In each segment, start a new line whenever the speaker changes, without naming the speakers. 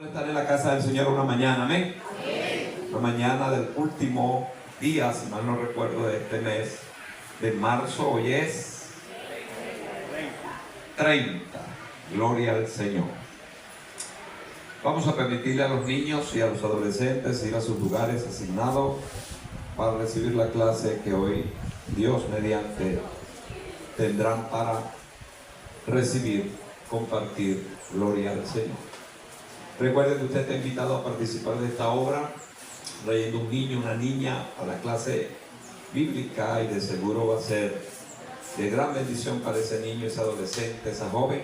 Estar en la casa del Señor una mañana, amén. La mañana del último día, si mal no recuerdo, de este mes de marzo. Hoy es 30. Gloria al Señor. Vamos a permitirle a los niños y a los adolescentes ir a sus lugares asignados para recibir la clase que hoy Dios mediante tendrán para recibir, compartir. Gloria al Señor. Recuerden que usted está invitado a participar de esta obra, trayendo un niño, una niña a la clase bíblica, y de seguro va a ser de gran bendición para ese niño, ese adolescente, esa joven.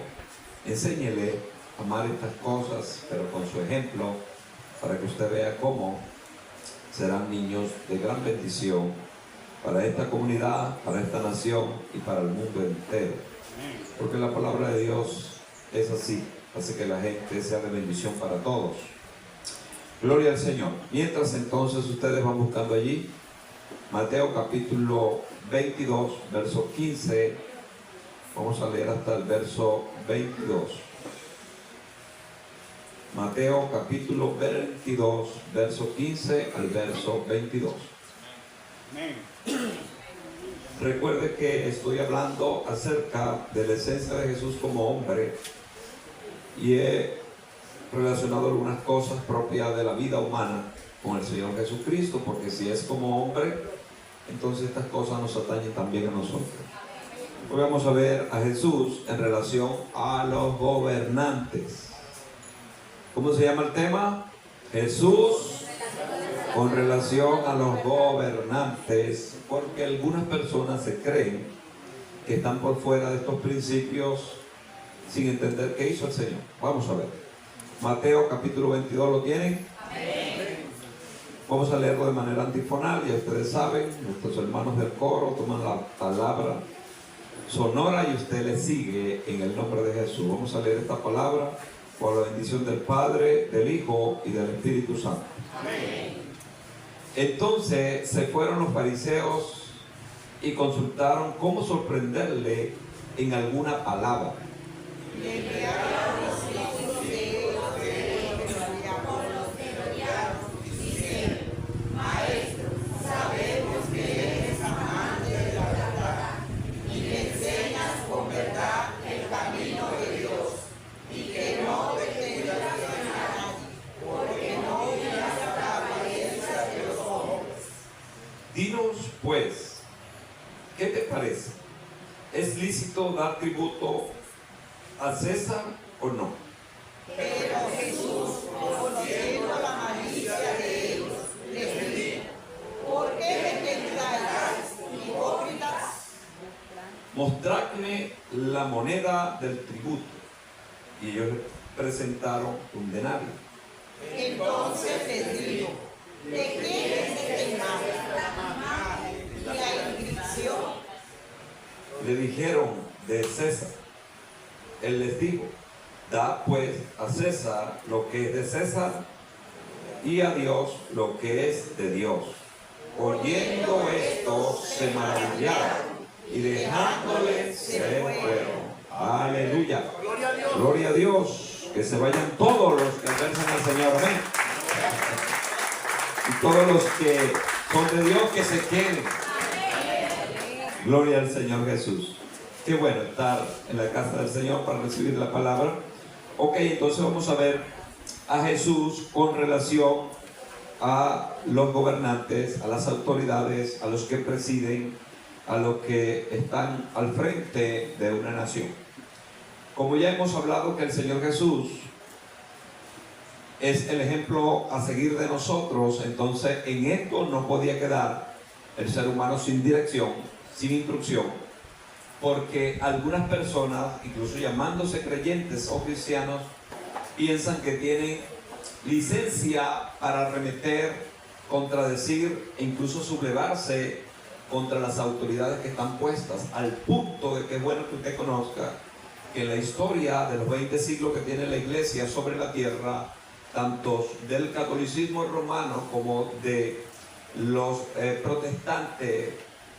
Enséñele a amar estas cosas, pero con su ejemplo, para que usted vea cómo serán niños de gran bendición para esta comunidad, para esta nación y para el mundo entero. Porque la palabra de Dios es así. Hace que la gente sea de bendición para todos. Gloria al Señor. Mientras entonces ustedes van buscando allí Mateo capítulo 22, verso 15. Vamos a leer hasta el verso 22. Mateo capítulo 22, verso 15 al verso 22. Recuerde que estoy hablando acerca de la esencia de Jesús como hombre, y he relacionado algunas cosas propias de la vida humana con el Señor Jesucristo, porque si es como hombre, entonces estas cosas nos atañen también a nosotros. Hoy vamos a ver a Jesús en relación a los gobernantes. ¿Cómo se llama el tema? Jesús con relación a los gobernantes, porque algunas personas se creen que están por fuera de estos principios sin entender qué hizo el Señor. Vamos a ver. Mateo capítulo 22, ¿lo tienen? Amén. Vamos a leerlo de manera antifonal. Ya ustedes saben, nuestros hermanos del coro toman la palabra sonora y usted le sigue en el nombre de Jesús. Vamos a leer esta palabra por la bendición del Padre, del Hijo y del Espíritu Santo. Amén. Entonces se fueron los fariseos y consultaron cómo sorprenderle en alguna palabra.
Le enviaron a los discípulos de diciendo: Maestro, sabemos que eres amante de la verdad y que enseñas con verdad el camino de Dios, y que no pretendes a nadie, porque no miras la apariencia de los hombres.
Dinos pues, ¿qué te parece? ¿Es lícito dar tributo a César o no?
Pero Jesús, conociendo la malicia de ellos, les dijo: ¿por qué me tentáis, hipócritas?
Mostradme la moneda del tributo. Y ellos le presentaron un denario.
Entonces les dijo: ¿de quién es el denario? ¿Y la inscripción?
Le dijeron: de César. Él les dijo: da pues a César lo que es de César, y a Dios lo que es de Dios. Oyendo esto, se maravillaron, y dejándole se fueron. Aleluya. Gloria a Dios. Que se vayan todos los que adoran al Señor. Amén. Y todos los que son de Dios, que se queden. Gloria al Señor Jesús. Qué bueno estar en la casa del Señor para recibir la palabra. Ok, entonces vamos a ver a Jesús con relación a los gobernantes, a las autoridades, a los que presiden, a los que están al frente de una nación. Como ya hemos hablado que el Señor Jesús es el ejemplo a seguir de nosotros, entonces en esto no podía quedar el ser humano sin dirección, sin instrucción, porque algunas personas, incluso llamándose creyentes o cristianos, piensan que tienen licencia para arremeter, contradecir e incluso sublevarse contra las autoridades que están puestas, al punto de que es bueno que usted conozca que en la historia de los 20 siglos que tiene la iglesia sobre la tierra, tanto del catolicismo romano como de los protestantes,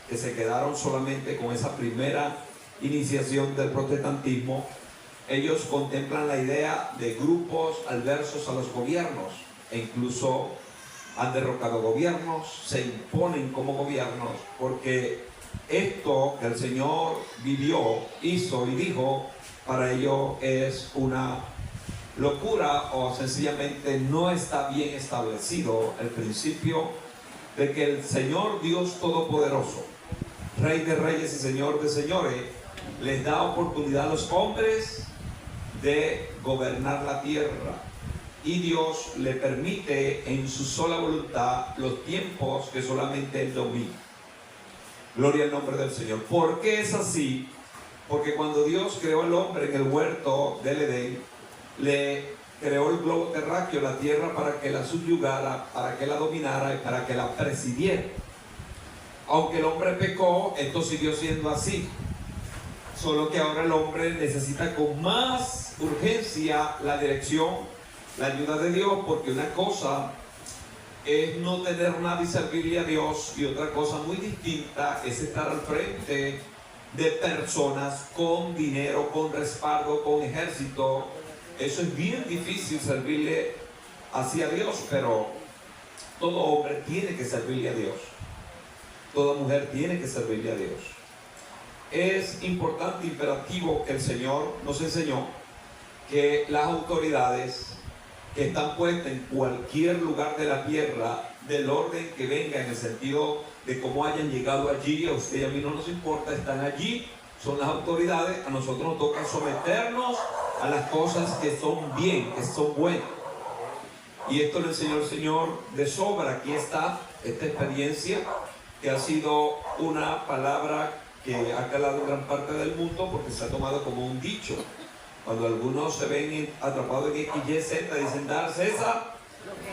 que se quedaron solamente con esa primera iniciación del protestantismo, ellos contemplan la idea de grupos adversos a los gobiernos e incluso han derrocado gobiernos, se imponen como gobiernos, porque esto que el Señor vivió, hizo y dijo, para ellos es una locura o sencillamente no está bien establecido el principio de que el Señor Dios Todopoderoso, Rey de Reyes y Señor de Señores, les da oportunidad a los hombres de gobernar la tierra. Y Dios le permite en su sola voluntad los tiempos que solamente Él domina. Gloria al nombre del Señor. ¿Por qué es así? Porque cuando Dios creó al hombre en el huerto del Edén, le creó el globo terráqueo, la tierra, para que la subyugara, para que la dominara y para que la presidiera. Aunque el hombre pecó, esto siguió siendo así. Solo que ahora el hombre necesita con más urgencia la dirección, la ayuda de Dios, porque una cosa es no tener nada y servirle a Dios, y otra cosa muy distinta es estar al frente de personas con dinero, con respaldo, con ejército. Eso es bien difícil, servirle así a Dios, pero todo hombre tiene que servirle a Dios. Toda mujer tiene que servirle a Dios. Es importante, imperativo, que el Señor nos enseñó que las autoridades que están puestas en cualquier lugar de la tierra, del orden que venga, en el sentido de cómo hayan llegado allí, a usted y a mí no nos importa, están allí, son las autoridades. A nosotros nos toca someternos a las cosas que son bien, que son buenas. Y esto lo enseñó el Señor de sobra. Aquí está esta experiencia, que ha sido una palabra que ha calado en gran parte del mundo, porque se ha tomado como un dicho. Cuando algunos se ven atrapados en X, Y, Z, dicen: dar a César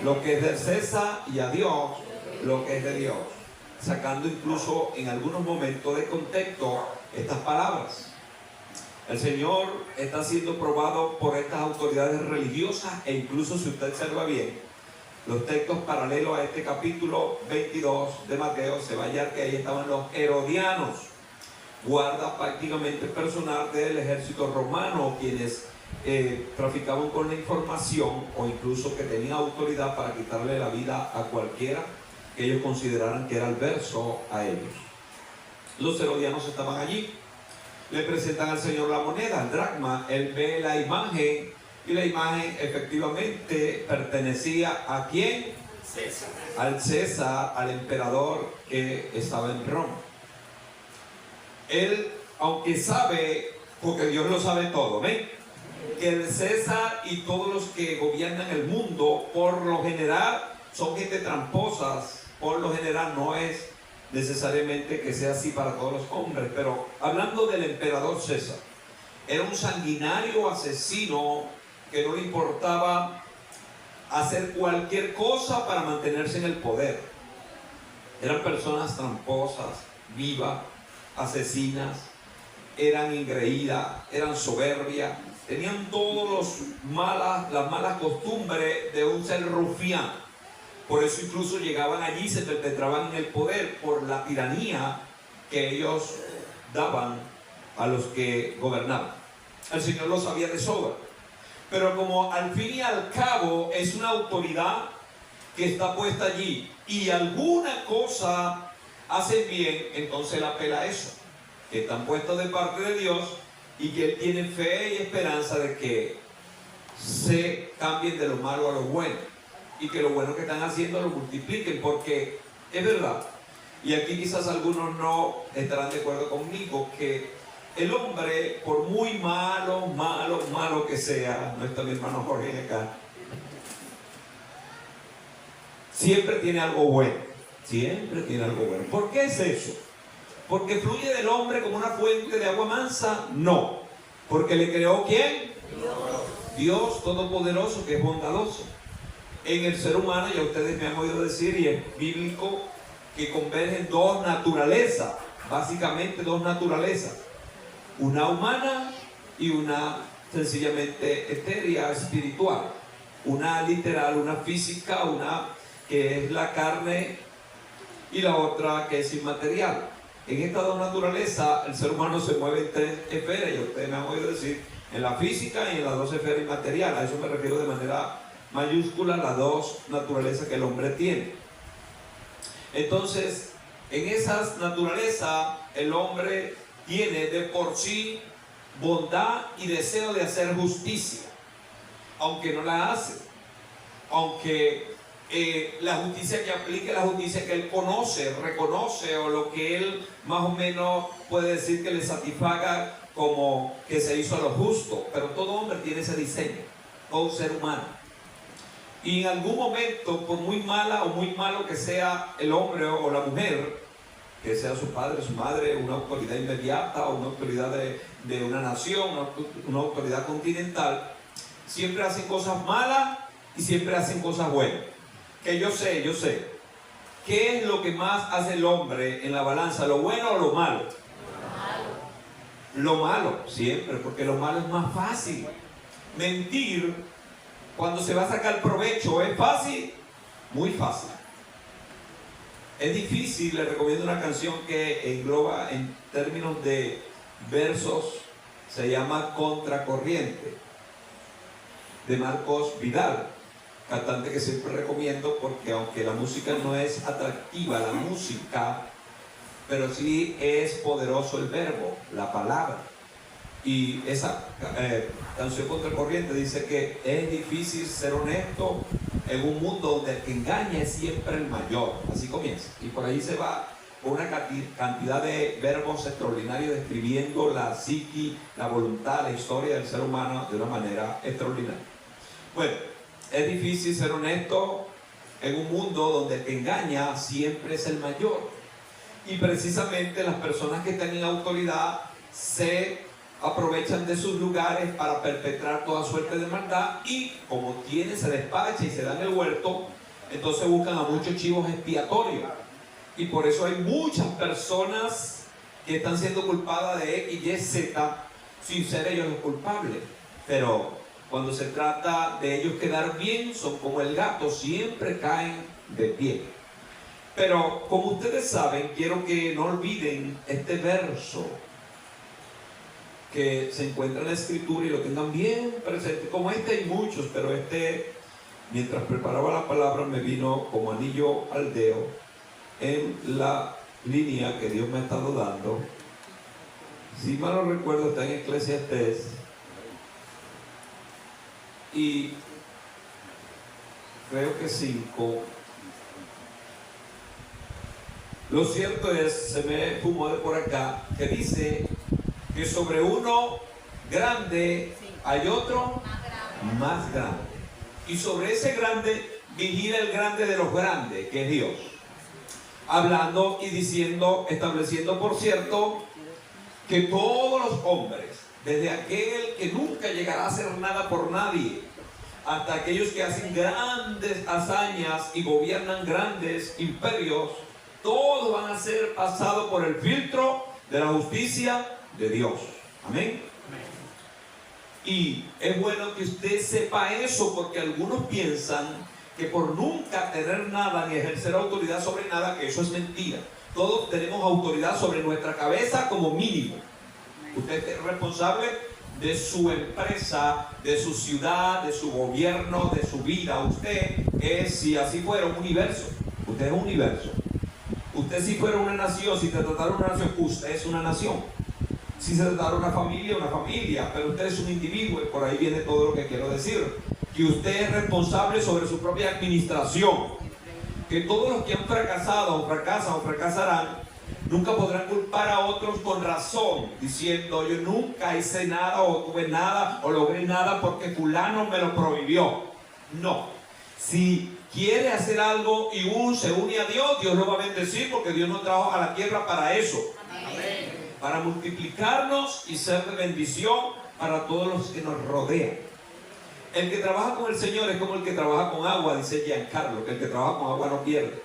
lo que es del César y a Dios lo que es de Dios, sacando incluso en algunos momentos de contexto estas palabras. El Señor está siendo probado por estas autoridades religiosas, e incluso, si usted observa bien los textos paralelos a este capítulo 22 de Mateo, se va a hallar que ahí estaban los herodianos, guarda prácticamente personal del ejército romano, quienes traficaban con la información, o incluso que tenían autoridad para quitarle la vida a cualquiera que ellos consideraran que era adverso a ellos. Los herodianos estaban allí, le presentan al Señor la moneda, el dracma. Él ve la imagen, y la imagen efectivamente pertenecía ¿a quién?
César.
Al César, al emperador que estaba en Roma. Él, aunque sabe, porque Dios lo sabe todo, ¿ven? Que el César y todos los que gobiernan el mundo, por lo general, son gente tramposas. Por lo general no es necesariamente que sea así para todos los hombres, pero hablando del emperador César, era un sanguinario asesino que no le importaba hacer cualquier cosa para mantenerse en el poder. Eran personas tramposas, vivas, asesinas, eran engreídas, eran soberbias, tenían todas las malas costumbres de un ser rufián. Por eso incluso llegaban allí y se perpetraban en el poder por la tiranía que ellos daban a los que gobernaban. El Señor lo sabía de sobra. Pero como al fin y al cabo es una autoridad que está puesta allí y alguna cosa hacen bien, entonces Él apela a eso, que están puestos de parte de Dios y que Él tiene fe y esperanza de que se cambien de lo malo a lo bueno, y que lo bueno que están haciendo lo multipliquen, porque es verdad, y aquí quizás algunos no estarán de acuerdo conmigo, que el hombre, por muy malo que sea, no está mi hermano Jorge acá, siempre tiene algo bueno, siempre tiene algo bueno. ¿Por qué es eso? ¿Porque fluye del hombre como una fuente de agua mansa? No. ¿Porque le creó quién? Dios Todopoderoso, que es bondadoso. En el ser humano, ya ustedes me han oído decir, y es bíblico, que convergen dos naturalezas, básicamente dos naturalezas, una humana y una sencillamente etérea, espiritual, una literal, una física, una que es la carne, y la otra que es inmaterial. En estas dos naturalezas el ser humano se mueve en tres esferas, y ustedes me han oído decir en la física y en las dos esferas inmateriales. A eso me refiero de manera mayúscula, las dos naturalezas que el hombre tiene. Entonces, en esas naturalezas, el hombre tiene de por sí bondad y deseo de hacer justicia, aunque no la hace, aunque la justicia que aplique, la justicia que él conoce, reconoce, o lo que él más o menos puede decir que le satisfaga como que se hizo a lo justo. Pero todo hombre tiene ese diseño, todo ser humano. Y en algún momento, por muy mala o muy malo que sea el hombre o la mujer, que sea su padre, su madre, una autoridad inmediata o una autoridad de una nación, una autoridad continental, siempre hacen cosas malas y siempre hacen cosas buenas. Que yo sé, ¿qué es lo que más hace el hombre en la balanza? ¿Lo bueno o lo malo? Lo malo, siempre, porque lo malo es más fácil. Mentir, cuando se va a sacar provecho, ¿es fácil? Muy fácil. Es difícil. Le recomiendo una canción que engloba en términos de versos, se llama Contracorriente, de Marcos Vidal, cantante que siempre recomiendo, porque aunque la música no es atractiva, la música, pero sí es poderoso el verbo, la palabra. Y esa canción Contracorriente dice que es difícil ser honesto en un mundo donde el que engaña es siempre el mayor. Así comienza. Y por ahí se va con una cantidad de verbos extraordinarios describiendo la psique, la voluntad, la historia del ser humano de una manera extraordinaria. Bueno, es difícil ser honesto en un mundo donde el que engaña siempre es el mayor. Y precisamente las personas que tienen autoridad se aprovechan de sus lugares para perpetrar toda suerte de maldad, y como tienen, se despacha y se dan el huerto, entonces buscan a muchos chivos expiatorios. Y por eso hay muchas personas que están siendo culpadas de X, Y, Z sin ser ellos los culpables. Pero cuando se trata de ellos quedar bien, son como el gato, siempre caen de pie. Pero como ustedes saben, quiero que no olviden este verso que se encuentra en la Escritura y lo tengan bien presente. Como este hay muchos, pero este, mientras preparaba la palabra, me vino como anillo al dedo en la línea que Dios me ha estado dando. Si mal no recuerdo, está en Eclesiastés, y creo que 5. Lo cierto es, se me fumó de por acá, que dice que sobre uno grande hay otro más grande, y sobre ese grande vigila el grande de los grandes, que es Dios. Hablando y diciendo, estableciendo por cierto, que todos los hombres, desde aquel que nunca llegará a hacer nada por nadie, hasta aquellos que hacen grandes hazañas y gobiernan grandes imperios, todos van a ser pasados por el filtro de la justicia de Dios. Amén. Y es bueno que usted sepa eso, porque algunos piensan que por nunca tener nada ni ejercer autoridad sobre nada, que eso es mentira. Todos tenemos autoridad sobre nuestra cabeza como mínimo. Usted es responsable de su empresa, de su ciudad, de su gobierno, de su vida. Usted es, si así fuera, un universo. Usted es un universo. Usted, si fuera una nación, si se tratara de una nación, usted es una nación. Si se tratara de una familia, pero usted es un individuo, y por ahí viene todo lo que quiero decir. Que usted es responsable sobre su propia administración. Que todos los que han fracasado, o fracasan, o fracasarán, nunca podrán culpar a otros con razón, diciendo: yo nunca hice nada, o tuve nada, o logré nada porque fulano me lo prohibió. No. Si quiere hacer algo y uno se une a Dios, Dios lo va a bendecir, porque Dios nos trajo a la tierra para eso. Amén. Para multiplicarnos y ser de bendición para todos los que nos rodean. El que trabaja con el Señor es como el que trabaja con agua, dice Giancarlo, que el que trabaja con agua no pierde.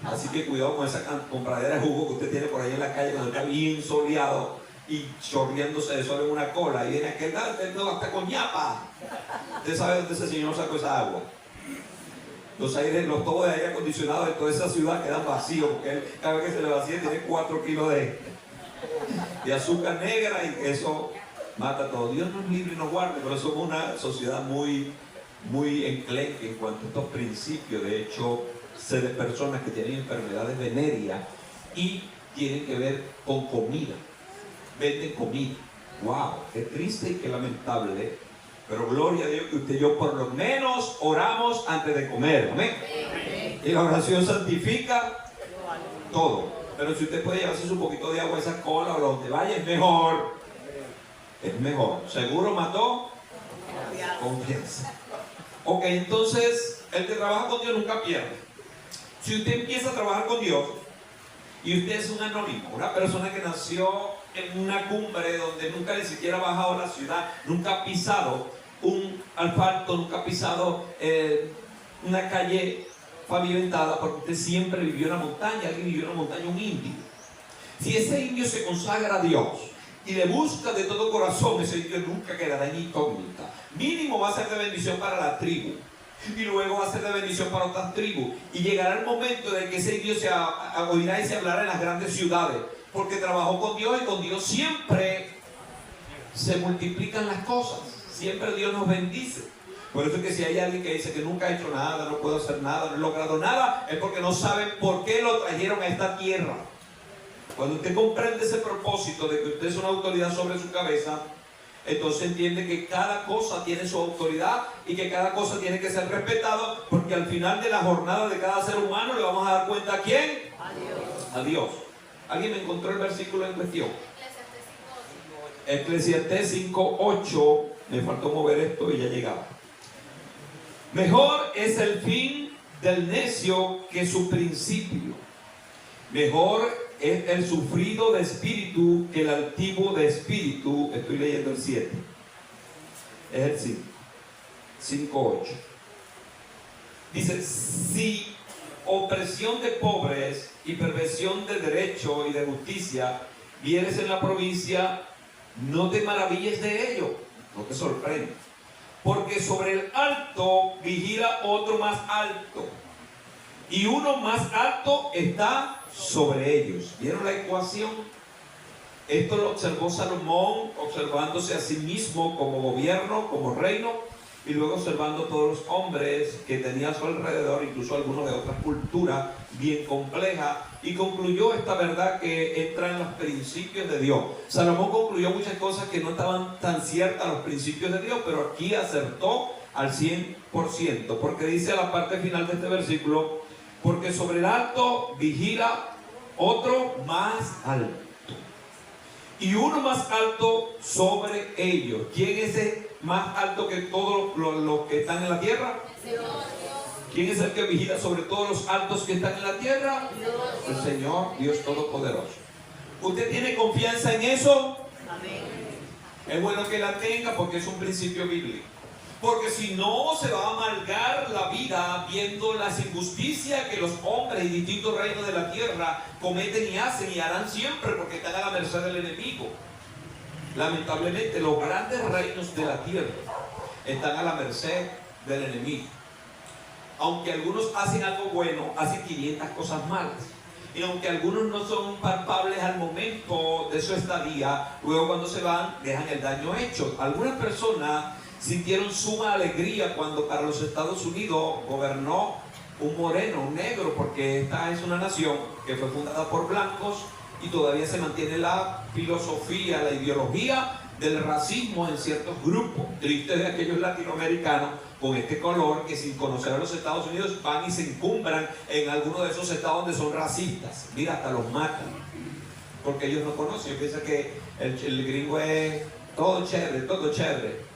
Así que cuidado con esa compradera de jugo que usted tiene por ahí en la calle cuando está bien soleado y chorreándose de sol en una cola, y viene aquel no, hasta con ñapa. Usted sabe dónde ese señor sacó esa agua. Los tubos de aire acondicionado de toda esa ciudad quedan vacíos, porque él, cada vez que se le vacía, tiene 4 kilos de azúcar negra y eso mata todo. Dios nos libre y nos guarde, pero somos una sociedad muy enclenque en cuanto a estos principios. De hecho, sé de personas que tienen enfermedades venéreas y tienen que ver con comida. Venden comida. ¡Wow! Qué triste y qué lamentable. Pero gloria a Dios que usted y yo por lo menos oramos antes de comer. ¿Amén? Y la oración santifica todo. Pero si usted puede llevarse un poquito de agua a esa cola o donde vaya, es mejor. Es mejor. ¿Seguro mató? Confianza. Ok, entonces, el que trabaja con Dios nunca pierde. Si usted empieza a trabajar con Dios y usted es un anónimo, una persona que nació en una cumbre donde nunca ni siquiera ha bajado a la ciudad, nunca ha pisado un asfalto, nunca ha pisado una calle pavimentada, porque usted siempre vivió en la montaña, alguien vivió en la montaña, un indio. Si ese indio se consagra a Dios y le busca de todo corazón, ese indio nunca quedará en incógnita. Mínimo va a ser de bendición para la tribu y luego va a ser de bendición para otras tribus, y llegará el momento de que ese indio se oirá y se hablará en las grandes ciudades, porque trabajó con Dios, y con Dios siempre se multiplican las cosas, siempre Dios nos bendice. Por eso es que si hay alguien que dice que nunca ha hecho nada, no puedo hacer nada, no he logrado nada, es porque no sabe por qué lo trajeron a esta tierra. Cuando usted comprende ese propósito de que usted es una autoridad sobre su cabeza, entonces entiende que cada cosa tiene su autoridad y que cada cosa tiene que ser respetado, porque al final de la jornada de cada ser humano le vamos a dar cuenta ¿a quién? A Dios. A Dios. ¿Alguien me encontró el versículo en cuestión? Eclesiastés 5:8. Me faltó mover esto y ya llegaba. Mejor es el fin del necio que su principio. Mejor es el sufrido de espíritu que el altivo de espíritu. Estoy leyendo el 7. Es el 5. 5:8. Dice: si opresión de pobres y perversión de derecho y de justicia vieres en la provincia, no te maravilles de ello, no te sorprendas, porque sobre el alto vigila otro más alto, y uno más alto está sobre ellos. ¿Vieron la ecuación? Esto lo observó Salomón, observándose a sí mismo como gobierno, como reino, y luego observando todos los hombres que tenía a su alrededor, incluso algunos de otras culturas bien complejas, y concluyó esta verdad que entra en los principios de Dios. Salomón concluyó muchas cosas que no estaban tan ciertas a los principios de Dios, pero aquí acertó al 100%, porque dice a la parte final de este versículo: porque sobre el alto vigila otro más alto, y uno más alto sobre ellos. ¿Quién es ese más alto que todos los que están en la tierra? ¿Quién es el que vigila sobre todos los altos que están en la tierra? El Señor, Dios Todopoderoso. ¿Usted tiene confianza en eso? Amén. Es bueno que la tenga, porque es un principio bíblico. Porque si no, se va a amargar la vida viendo las injusticias que los hombres y distintos reinos de la tierra cometen y hacen y harán siempre, porque están a la merced del enemigo. Lamentablemente, los grandes reinos de la tierra están a la merced del enemigo. Aunque algunos hacen algo bueno, hacen 500 cosas malas. Y aunque algunos no son palpables al momento de su estadía, luego cuando se van, dejan el daño hecho. Algunas personas sintieron suma alegría cuando para los Estados Unidos gobernó un moreno, un negro, porque esta es una nación que fue fundada por blancos y todavía se mantiene la filosofía, la ideología del racismo en ciertos grupos. Tristes de aquellos latinoamericanos con este color que, sin conocer a los Estados Unidos, van y se encumbran en alguno de esos estados donde son racistas. Mira, hasta los matan porque ellos no conocen. Piensan que el gringo es todo chévere, todo chévere.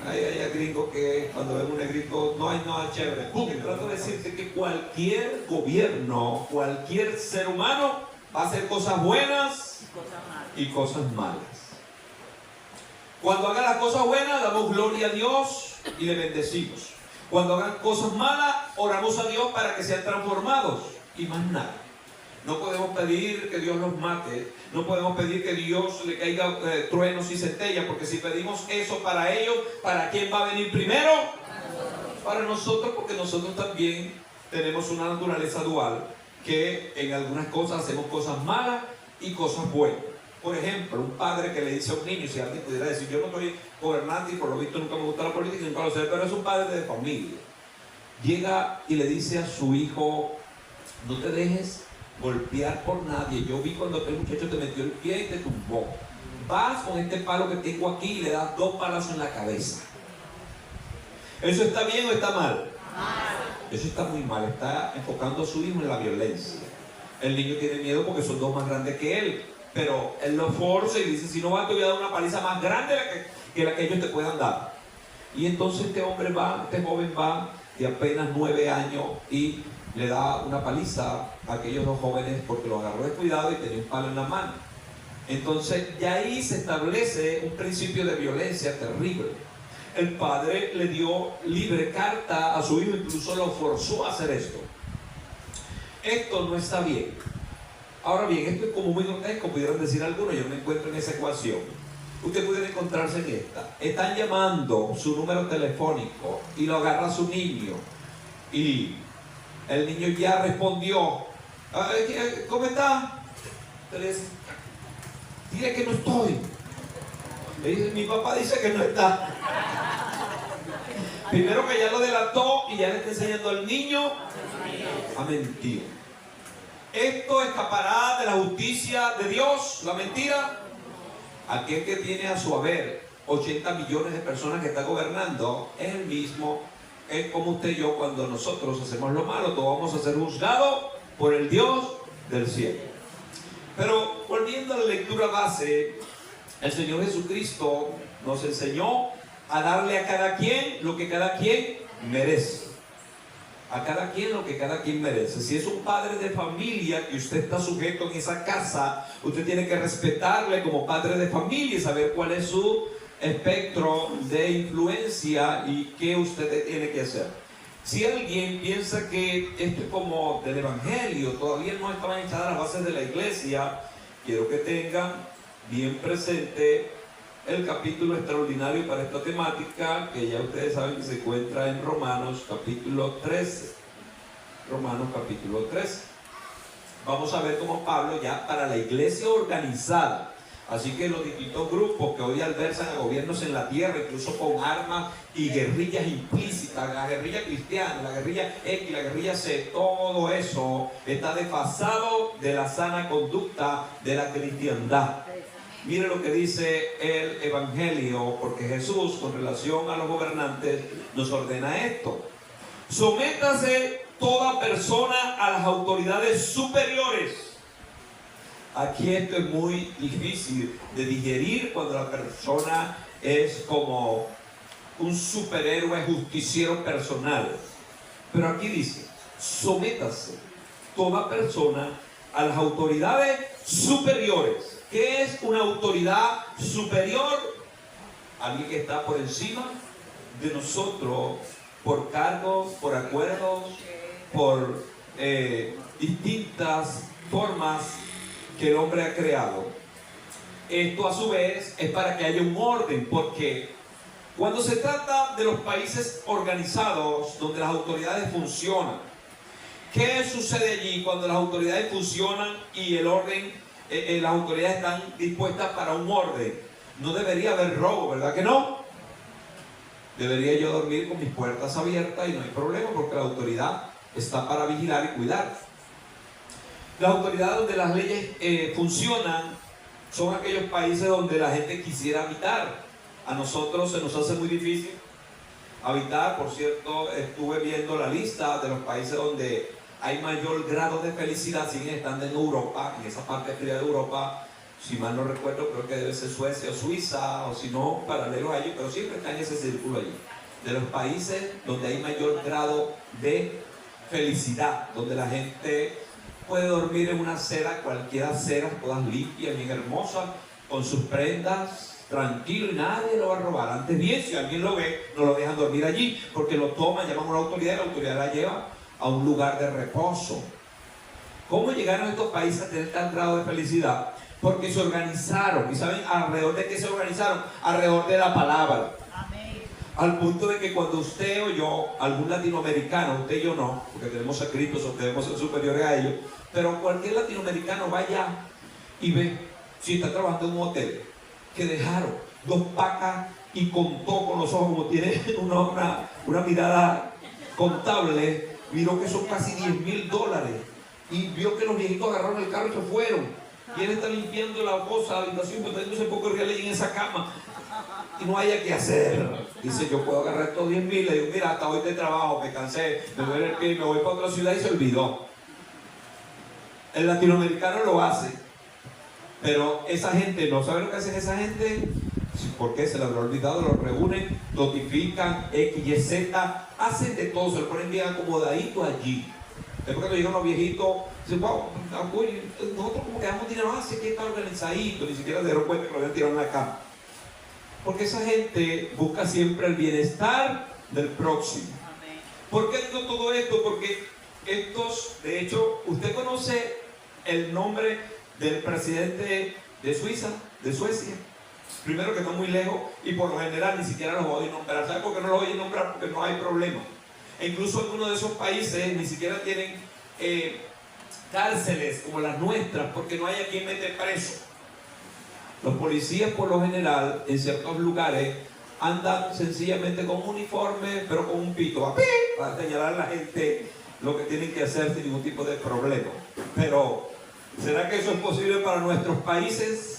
Hay gringos que cuando ven un negrito no hay nada chévere. Trato de decirte que cualquier gobierno, cualquier ser humano va a hacer cosas buenas y cosas malas. Cuando hagan las cosas buenas, damos gloria a Dios y le bendecimos. Cuando hagan cosas malas, oramos a Dios para que sean transformados, y más nada. No podemos pedir que Dios los mate, no podemos pedir que Dios le caiga truenos y centellas, porque si pedimos eso para ellos, ¿para quién va a venir primero? Para nosotros, porque nosotros también tenemos una naturaleza dual, que en algunas cosas hacemos cosas malas y cosas buenas. Por ejemplo, un padre que le dice a un niño, si alguien pudiera decir, yo no soy gobernante y por lo visto nunca me gusta la política, nunca lo sé, pero es un padre de familia. Llega y le dice a su hijo, no te dejes golpear por nadie. Yo vi cuando aquel muchacho te metió el pie y te tumbó. Vas con este palo que tengo aquí y le das 2 palazos en la cabeza. ¿Eso está bien o está mal? Eso está muy mal. Está enfocando a su hijo en la violencia. El niño tiene miedo porque son 2 más grandes que él, pero él lo forza y dice, si no vas te voy a dar una paliza más grande que la que ellos te puedan dar. Y entonces este joven va de apenas 9 años y le da una paliza a aquellos 2 jóvenes porque lo agarró descuidado y tenía un palo en la mano. Entonces de ahí se establece un principio de violencia terrible. El padre le dio libre carta a su hijo, incluso lo forzó a hacer esto. Esto no está bien. Ahora bien, esto es como muy grotesco, pudieran decir algunos, yo me encuentro en esa ecuación. Usted puede encontrarse en esta. Están llamando su número telefónico y lo agarra su niño. Y el niño ya respondió. ¿Cómo está? Dile que no estoy. Le dice, mi papá dice que no está. Primero que ya lo delató y ya le está enseñando al niño a mentir. Esto escapará de la justicia de Dios, la mentira. Aquel que tiene a su haber 80 millones de personas que está gobernando es el mismo. Es como usted y yo cuando nosotros hacemos lo malo, todos vamos a ser juzgados por el Dios del cielo. Pero volviendo a la lectura base, el Señor Jesucristo nos enseñó a darle a cada quien lo que cada quien merece. A cada quien lo que cada quien merece. Si es un padre de familia que usted está sujeto en esa casa, usted tiene que respetarle como padre de familia y saber cuál es su espectro de influencia y qué usted tiene que hacer. Si alguien piensa que esto es como del Evangelio, todavía no estaban echadas las bases de la iglesia, quiero que tengan bien presente el capítulo extraordinario para esta temática, que ya ustedes saben que se encuentra en Romanos capítulo 13. Romanos capítulo 13. Vamos a ver cómo Pablo ya para la iglesia organizada, así que los distintos grupos que hoy albersan a gobiernos en la tierra, incluso con armas y guerrillas implícitas, la guerrilla cristiana, la guerrilla X, la guerrilla C, todo eso está desfasado de la sana conducta de la cristiandad. Mire lo que dice el Evangelio, porque Jesús, con relación a los gobernantes, nos ordena esto: sométase toda persona a las autoridades superiores. Aquí esto es muy difícil de digerir cuando la persona es como un superhéroe justiciero personal. Pero aquí dice, sométase toda persona a las autoridades superiores. ¿Qué es una autoridad superior? Alguien que está por encima de nosotros por cargos, por acuerdos, por distintas formas que el hombre ha creado. Esto a su vez es para que haya un orden, porque cuando se trata de los países organizados donde las autoridades funcionan, ¿qué sucede allí cuando las autoridades funcionan y el orden? Las autoridades están dispuestas para un orden. No debería haber robo, ¿verdad que no? Debería yo dormir con mis puertas abiertas y no hay problema porque la autoridad está para vigilar y cuidar. Las autoridades donde las leyes funcionan son aquellos países donde la gente quisiera habitar. A nosotros se nos hace muy difícil habitar. Por cierto, estuve viendo la lista de los países donde hay mayor grado de felicidad, siguen estando en Europa, en esa parte fría de Europa. Si mal no recuerdo, creo que debe ser Suecia o Suiza, o si no, paralelo a ellos, pero siempre está en ese círculo allí. De los países donde hay mayor grado de felicidad, donde la gente puede dormir en una acera, cualquier acera, todas limpias, bien hermosas, con sus prendas, tranquilo y nadie lo va a robar. Antes bien, si alguien lo ve, no lo dejan dormir allí, porque lo toman, llaman a una autoridad y la autoridad la lleva a un lugar de reposo. ¿Cómo llegaron estos países a tener tal grado de felicidad? Porque se organizaron. ¿Y saben alrededor de qué se organizaron? Alrededor de la palabra. Amén. Al punto de que cuando usted o yo, algún latinoamericano, usted y yo no, porque tenemos a Cristo o debemos ser superiores a ellos, pero cualquier latinoamericano vaya y ve si está trabajando en un hotel, que dejaron 2 pacas y contó con los ojos, como tiene una mirada contable, miró que son casi $10,000 y vio que los viejitos agarraron el carro y se fueron. Y él está limpiando la cosa, la habitación, metiéndose un poco de real en esa cama y no haya que hacer. Dice, yo puedo agarrar estos 10,000. Le digo, mira, hasta hoy te trabajo, me cansé, me duele el pie, me voy para otra ciudad, y se olvidó. El latinoamericano lo hace, pero esa gente, ¿no sabe lo que hacen esa gente? ¿Por qué? Se lo habrá olvidado. Lo reúnen, notifican, X, Y, Z, hacen de todo, se lo ponen bien acomodadito allí. Después cuando llegan los viejitos, dicen, wow, nosotros como que damos dinero, así que está organizadito, ni siquiera se dieron cuenta que lo habían tirado en la cama. Porque esa gente busca siempre el bienestar del próximo. ¿Por qué digo todo esto? Porque estos, de hecho, usted conoce el nombre del presidente de Suecia. Primero, que está muy lejos, y por lo general ni siquiera los oye nombrar. ¿Sabe por qué no los oye nombrar? Porque no hay problema. E incluso algunos de esos países ni siquiera tienen cárceles como las nuestras, porque no hay a quien meter preso. Los policías, por lo general, en ciertos lugares, andan sencillamente con un uniforme, pero con un pito, para señalar a la gente lo que tienen que hacer sin ningún tipo de problema. Pero, ¿será que eso es posible para nuestros países?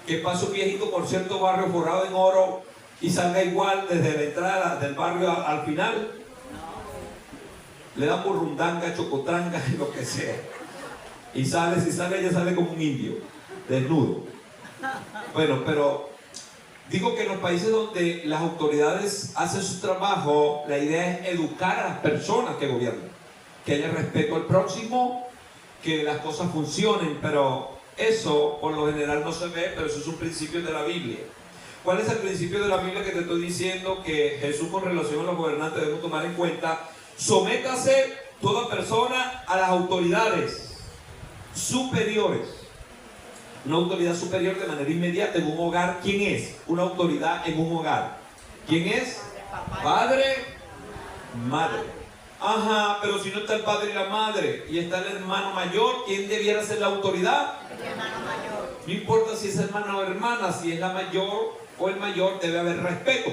Que pase un viejito por cierto barrio forrado en oro y salga igual desde la entrada del barrio al final. Le dan burrundanga, chocotranga y lo que sea. Y sale, si sale, ella sale como un indio, desnudo. Bueno, pero digo que en los países donde las autoridades hacen su trabajo, la idea es educar a las personas que gobiernan, que haya respeto al próximo, que las cosas funcionen, pero eso por lo general no se ve, pero eso es un principio de la Biblia. ¿Cuál es el principio de la Biblia que te estoy diciendo que Jesús, con relación a los gobernantes, debemos tomar en cuenta? Sométase toda persona a las autoridades superiores. Una autoridad superior de manera inmediata en un hogar. ¿Quién es? Una autoridad en un hogar. ¿Quién es? Padre, madre. Ajá, pero si no está el padre y la madre y está el hermano mayor, ¿quién debiera ser la autoridad? El hermano mayor. No importa si es hermana o hermana, si es la mayor o el mayor, debe haber respeto.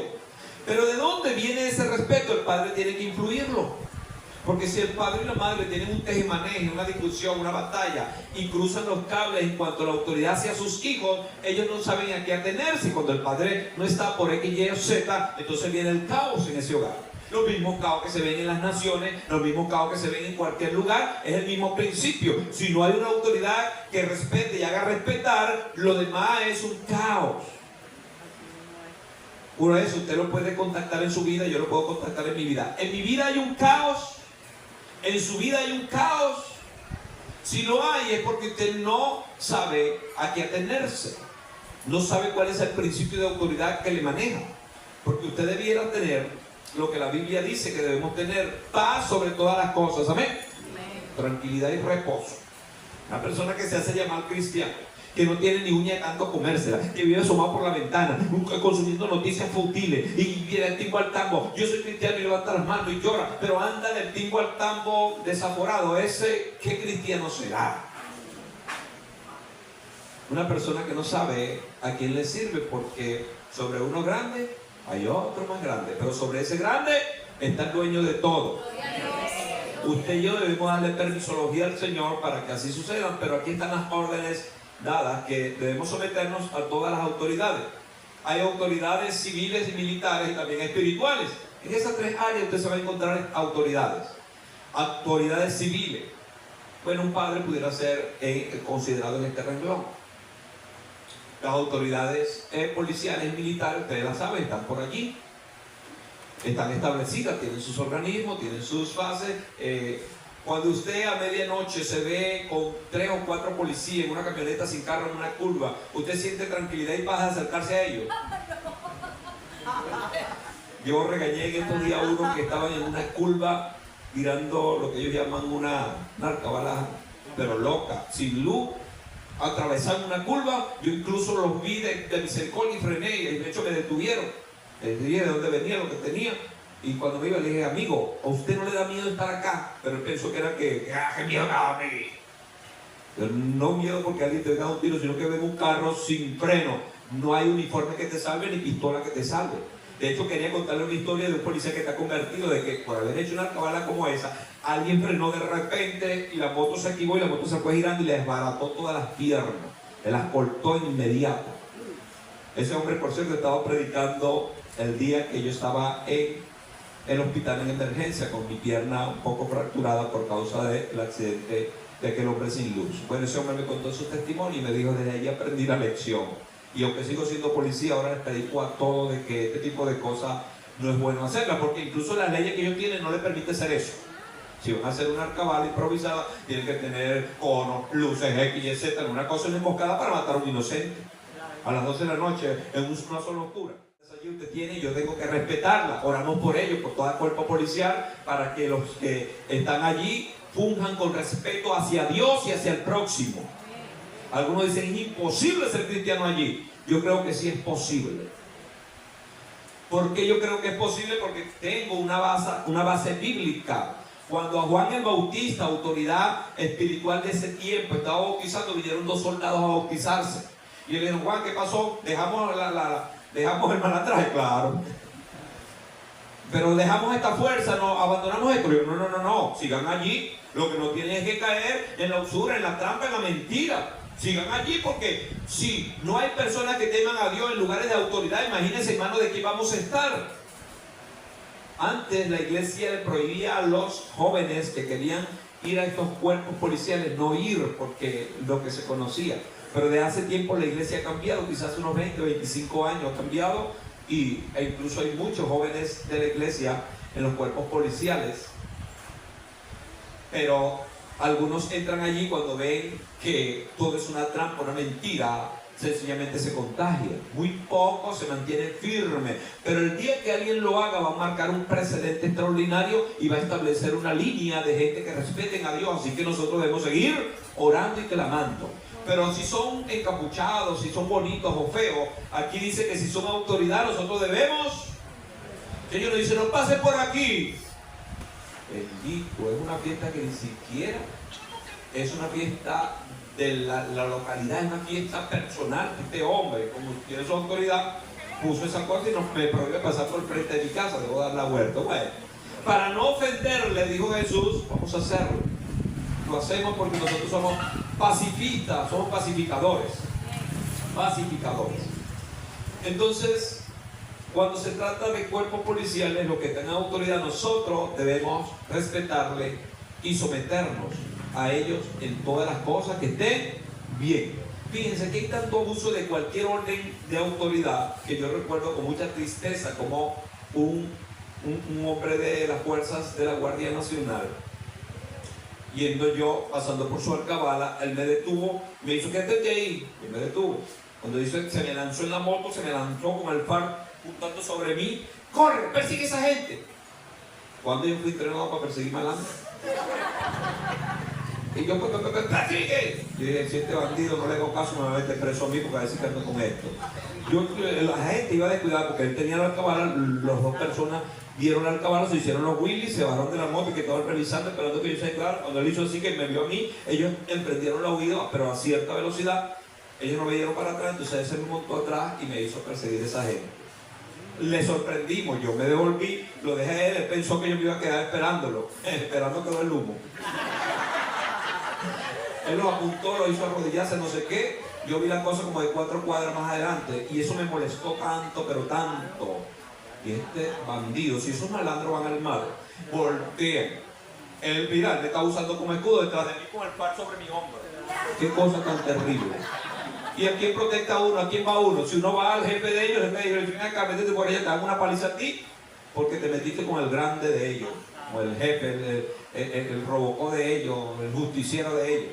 Pero ¿de dónde viene ese respeto? El padre tiene que influirlo. Porque si el padre y la madre tienen un tejemaneje, una discusión, una batalla, y cruzan los cables en cuanto a la autoridad hacia sus hijos, ellos no saben a qué atenerse. Y cuando el padre no está por X, Y o Z, entonces viene el caos en ese hogar. Los mismos caos que se ven en las naciones, los mismos caos que se ven en cualquier lugar, es el mismo principio. Si no hay una autoridad que respete y haga respetar, lo demás es un caos. Por eso usted lo puede contactar en su vida, yo lo puedo contactar en mi vida. En mi vida hay un caos, en su vida hay un caos. Si lo hay es porque usted no sabe a qué atenerse, no sabe cuál es el principio de autoridad que le maneja. Porque usted debiera tener lo que la Biblia dice que debemos tener: paz sobre todas las cosas, amén. Tranquilidad y reposo. Una persona que se hace llamar cristiano, que no tiene ni uña de tanto comérsela, que vive asomado por la ventana, consumiendo noticias futiles, y viene del timbo al tambo. Yo soy cristiano, y levanta las manos y llora, pero anda del timbo al tambo desaforado. Ese, ¿qué cristiano será? Una persona que no sabe a quién le sirve, porque sobre uno grande hay otro más grande, pero sobre ese grande está el dueño de todo. Usted y yo debemos darle permisología al Señor para que así sucedan, pero aquí están las órdenes dadas, que debemos someternos a todas las autoridades. Hay autoridades civiles y militares, y también espirituales. En esas tres áreas usted se va a encontrar autoridades. Autoridades civiles. Bueno, un padre pudiera ser considerado en este renglón. Las autoridades policiales y militares, ustedes las saben, están por allí. Están establecidas, tienen sus organismos, tienen sus fases. Cuando usted a medianoche se ve con 3 o 4 policías en una camioneta sin carro en una curva, ¿usted siente tranquilidad y paz de acercarse a ellos? Yo regañé en estos días a uno que estaban en una curva tirando lo que ellos llaman una narcabalaja, pero loca, sin luz, atravesando una curva. Yo incluso los vi de misericordia y frené, y de hecho me detuvieron. Les dije de dónde venía, lo que tenía. Y cuando me iba le dije: amigo, ¿a usted no le da miedo estar acá? Pero él pensó que era que miedo daba a mí. Yo no miedo porque alguien te venga a dar un tiro, sino que venga un carro sin freno. No hay uniforme que te salve ni pistola que te salve. De hecho, quería contarle una historia de un policía que está convertido, de que por haber hecho una alcabala como esa, alguien frenó de repente y la moto se activó y la moto se fue girando y le desbarató todas las piernas. Le las cortó en inmediato. Ese hombre, por cierto, estaba predicando el día que yo estaba en el hospital en emergencia con mi pierna un poco fracturada por causa del accidente de aquel hombre sin luz. Bueno, ese hombre me contó su testimonio y me dijo: desde ahí aprendí la lección. Y aunque sigo siendo policía, ahora les predico a todos de que este tipo de cosas no es bueno hacerlas, porque incluso las leyes que ellos tienen no les permite hacer eso. Si van a hacer una alcabala improvisada, tienen que tener conos, luces, X y Z, una cosa, una emboscada para matar a un inocente. A las 12 de la noche, en una zona oscura. Allí usted tiene, yo tengo que respetarla. Oramos por ellos, por todo el cuerpo policial, para que los que están allí funjan con respeto hacia Dios y hacia el próximo. Algunos dicen: es imposible ser cristiano allí. Yo creo que sí es posible. ¿Por qué yo creo que es posible? Porque tengo una base bíblica. Cuando a Juan el Bautista, autoridad espiritual de ese tiempo, estaba bautizando, vinieron 2 soldados a bautizarse. Y le dijeron: Juan, ¿qué pasó? ¿Dejamos el malandraje? Claro. Pero dejamos esta fuerza, no abandonamos esto. Yo, no, sigan allí. Lo que no tienen es que caer en la usura, en la trampa, en la mentira. Sigan allí, porque si no hay personas que teman a Dios en lugares de autoridad, imagínense, hermano, de qué vamos a estar. Antes la iglesia le prohibía a los jóvenes que querían ir a estos cuerpos policiales no ir, porque lo que se conocía. Pero de hace tiempo la iglesia ha cambiado, quizás unos 20 o 25 años ha cambiado, e incluso hay muchos jóvenes de la iglesia en los cuerpos policiales. Pero algunos entran allí cuando ven que todo es una trampa, una mentira, sencillamente se contagian. Muy pocos se mantienen firmes, pero el día que alguien lo haga va a marcar un precedente extraordinario y va a establecer una línea de gente que respeten a Dios. Así que nosotros debemos seguir orando y clamando. Pero si son encapuchados, si son bonitos o feos, aquí dice que si son autoridad nosotros debemos. Ellos nos dicen: no pase por aquí. Bendito, es una fiesta que ni siquiera es una fiesta de la localidad, es una fiesta personal. Este hombre, como tiene su autoridad, puso esa cosa y me prohíbe pasar por el frente de mi casa, debo dar la vuelta. Bueno, para no ofenderle, dijo Jesús, vamos a hacerlo. Lo hacemos porque nosotros somos pacifistas, somos pacificadores. Entonces, cuando se trata de cuerpos policiales, los que tengan autoridad, nosotros debemos respetarle y someternos a ellos en todas las cosas que estén bien. Fíjense que hay tanto abuso de cualquier orden de autoridad que yo recuerdo con mucha tristeza como un hombre de las fuerzas de la Guardia Nacional, yendo yo, pasando por su alcabala, él me detuvo, me hizo: quédate ahí, y me detuvo. Cuando dice, se me lanzó en la moto, se me lanzó con el faro puntando sobre mí: corre, persigue a esa gente. Cuando yo fui entrenado para perseguir malandros. Y yo, persigue. Yo dije: si este bandido no le hago caso, me va a meter preso a mí, porque a veces que ando con esto. La gente iba a descuidar porque él tenía la alcabala, las 2 personas dieron la alcabala, se hicieron los Willys, se bajaron de la moto y que estaban revisando, esperando que yo se declarara. Cuando él hizo así, que me vio a mí, ellos emprendieron la huida, pero a cierta velocidad. Ellos no me dieron para atrás, entonces él se me montó atrás y me hizo perseguir a esa gente. Le sorprendimos, yo me devolví, lo dejé a él, él pensó que yo me iba a quedar esperándolo, esperando que quedó el humo. Él lo apuntó, lo hizo arrodillarse, no sé qué. Yo vi la cosa como de 4 cuadras más adelante y eso me molestó tanto, pero tanto. Y este bandido, si esos malandros van al mar, voltean. El viral me está usando como escudo detrás de mí con el par sobre mi hombro. Qué cosa tan terrible. ¿Y a quién protesta uno? ¿A quién va uno? Si uno va al jefe de ellos, el jefe de ellos le dice: acá, métete por allá, te dan una paliza a ti, porque te metiste con el grande de ellos, con el jefe, el robocó de ellos, el justiciero de ellos.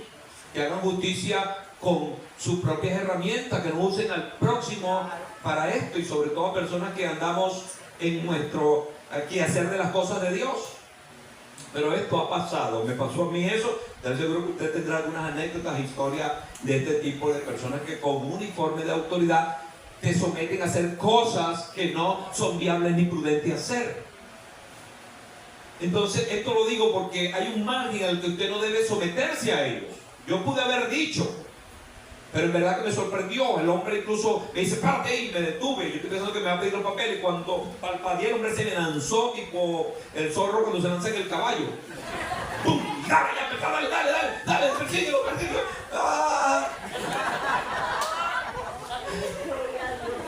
Que hagan justicia con sus propias herramientas, que no usen al próximo para esto, y sobre todo personas que andamos en nuestro quehacer de las cosas de Dios. Pero esto ha pasado, me pasó a mí eso. Estoy seguro que usted tendrá algunas anécdotas, historias de este tipo de personas que con un uniforme de autoridad te someten a hacer cosas que no son viables ni prudentes hacer. Entonces, esto lo digo porque hay un margen al que usted no debe someterse a ellos. Yo pude haber dicho, pero en verdad que me sorprendió. El hombre incluso me dice, párate ahí, me detuve. Yo estoy pensando que me va a pedir los papeles. Y cuando parpadeé, el hombre se me lanzó tipo el zorro cuando se lanza en el caballo. ¡Pum! ¡Dale, ya empezó! ¡Dale! ¡Persíguelo! ¡Ah!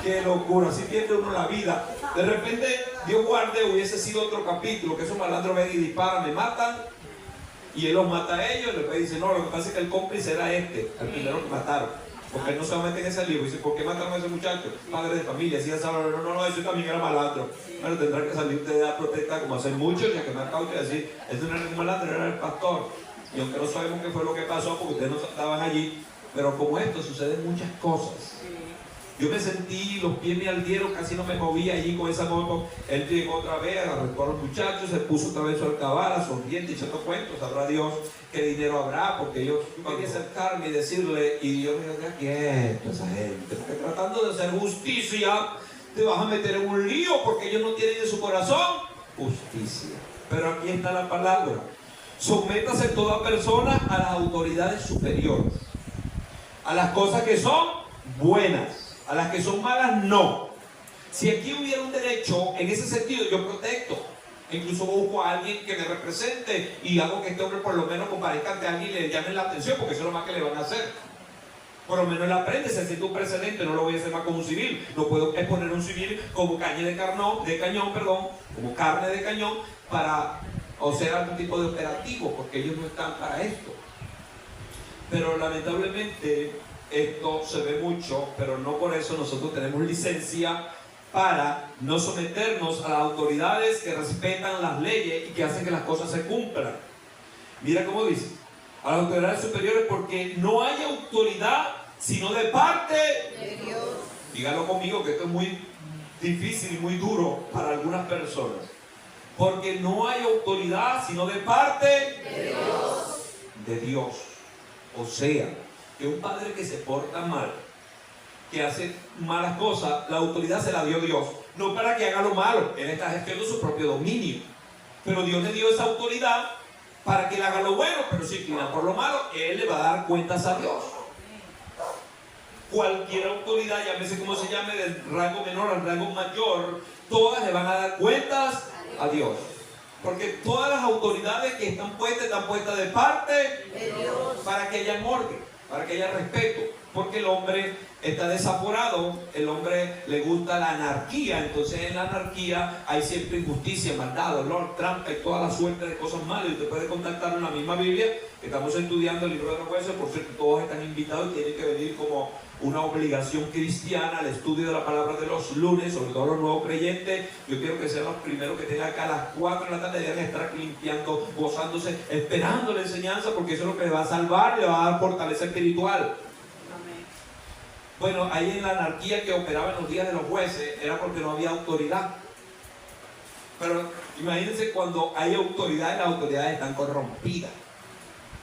¡Qué locura! Así pierde uno la vida. De repente, Dios guarde, hubiese sido otro capítulo, que esos malandros ven y disparan, me matan, y él los mata a ellos, y después dice, no, lo que pasa es que el cómplice era el primero que mataron. Porque él no se va a meter en ese libro. Dice, ¿por qué mataron a ese muchacho? Padre de familia, así es, no, eso también era malandro. Bueno, tendrá que salir usted de la protesta, como hacen muchos, ya que me acabo de decir, este no era un malandro, era el pastor. Y aunque no sabemos qué fue lo que pasó, porque ustedes no estaban allí, pero como esto suceden muchas cosas. Yo me sentí, los pies me ardieron, casi no me movía allí con esa moto. Él llegó otra vez, agarró a los muchachos, se puso otra vez su alcabala, sonriente, echando cuentos. Sabrá Dios qué dinero habrá, porque yo quería acercarme y decirle, y Dios me dijo, ya quieto esa gente, porque tratando de hacer justicia, te vas a meter en un lío, porque ellos no tienen en su corazón justicia. Pero aquí está la palabra. Sométase toda persona a las autoridades superiores, a las cosas que son buenas. A las que son malas, no. Si aquí hubiera un derecho, en ese sentido, yo protesto. Incluso busco a alguien que me represente y hago que este hombre por lo menos comparezca ante alguien y le llamen la atención, porque eso es lo más que le van a hacer. Por lo menos él aprende, se siente un precedente, no lo voy a hacer más como un civil. No puedo exponer un civil como caña de cañón, como carne de cañón, para hacer algún tipo de operativo, porque ellos no están para esto. Pero lamentablemente esto se ve mucho, pero no por eso nosotros tenemos licencia para no someternos a las autoridades que respetan las leyes y que hacen que las cosas se cumplan. Mira cómo dice, a las autoridades superiores, porque no hay autoridad sino de parte de Dios. Dígalo conmigo, que esto es muy difícil y muy duro para algunas personas. Porque no hay autoridad sino de parte de Dios. De Dios. O sea, que un padre que se porta mal, que hace malas cosas, la autoridad se la dio Dios, no para que haga lo malo, él está gestionando su propio dominio, pero Dios le dio esa autoridad para que él haga lo bueno, pero si inclina por lo malo, él le va a dar cuentas a Dios. Cualquier autoridad, llámese como se llame, del rango menor al rango mayor, todas le van a dar cuentas a Dios. Porque todas las autoridades que están puestas de parte de Dios, para que haya orden, para que haya respeto, porque el hombre está desaforado, el hombre le gusta la anarquía, entonces en la anarquía hay siempre injusticia, maldad, dolor, trampa y toda la suerte de cosas malas. Y usted puede contactar en la misma Biblia, estamos estudiando el libro de los jueces, por cierto, todos están invitados y tienen que venir como una obligación cristiana al estudio de la palabra de los lunes, sobre todo los nuevos creyentes. Yo quiero que sean los primeros que tengan acá a las 4 de la tarde, deben estar limpiando, gozándose, esperando la enseñanza, porque eso es lo que le va a salvar y le va a dar fortaleza espiritual. Amén. Bueno, ahí en la anarquía que operaba en los días de los jueces era porque no había autoridad. Pero imagínense cuando hay autoridad y las autoridades están corrompidas.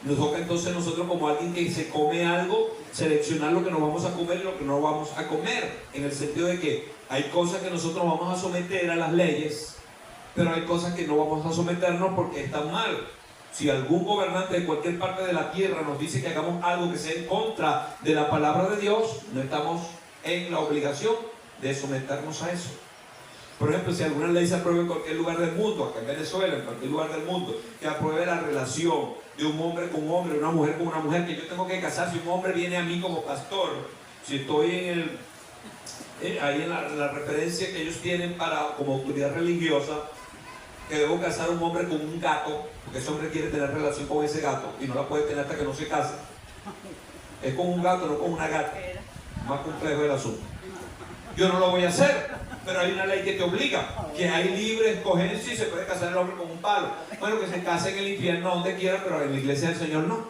Nos toca entonces nosotros, como alguien que se come algo, seleccionar lo que nos vamos a comer y lo que no vamos a comer, en el sentido de que hay cosas que nosotros vamos a someter a las leyes, pero hay cosas que no vamos a someternos porque están mal. Si algún gobernante de cualquier parte de la tierra nos dice que hagamos algo que sea en contra de la palabra de Dios, no estamos en la obligación de someternos a eso. Por ejemplo, si alguna ley se aprueba en cualquier lugar del mundo, acá en Venezuela, en cualquier lugar del mundo, que apruebe la relación de un hombre con un hombre, una mujer con una mujer, que yo tengo que casar. Si un hombre viene a mí como pastor, si estoy ahí en la referencia que ellos tienen como autoridad religiosa, que debo casar a un hombre con un gato, porque ese hombre quiere tener relación con ese gato y no la puede tener hasta que no se case. Es con un gato, no con una gata. Más complejo el asunto. Yo no lo voy a hacer, pero hay una ley que te obliga, que hay libre escogencia y se puede casar el hombre con un palo. Bueno, que se case en el infierno donde quiera, pero en la iglesia del Señor no.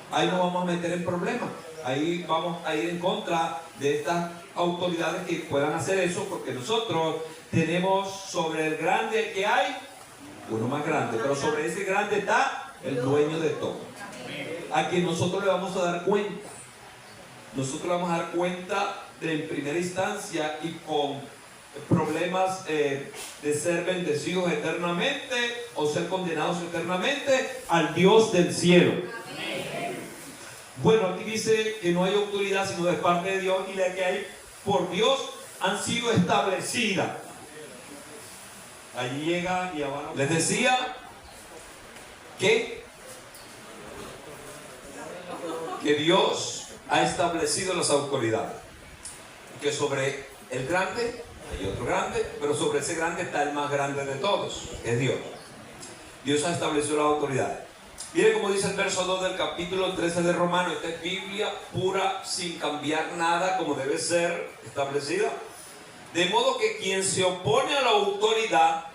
Ahí nos vamos a meter en problemas. Ahí vamos a ir en contra de estas autoridades que puedan hacer eso, porque nosotros tenemos sobre el grande que hay, uno más grande, pero sobre ese grande está el dueño de todo, a quien nosotros le vamos a dar cuenta. Nosotros le vamos a dar cuenta en primera instancia y con problemas de ser bendecidos eternamente o ser condenados eternamente al Dios del cielo. Bueno, aquí dice que no hay autoridad sino de parte de Dios, y la que hay por Dios han sido establecidas. Allí llega y abajo les decía que Dios ha establecido las autoridades, que sobre el grande hay otro grande, pero sobre ese grande está el más grande de todos, es Dios. Dios ha establecido las autoridades. Mire cómo dice el verso 2 del capítulo 13 de Romanos. Esta es Biblia pura, sin cambiar nada, como debe ser establecida. De modo que quien se opone a la autoridad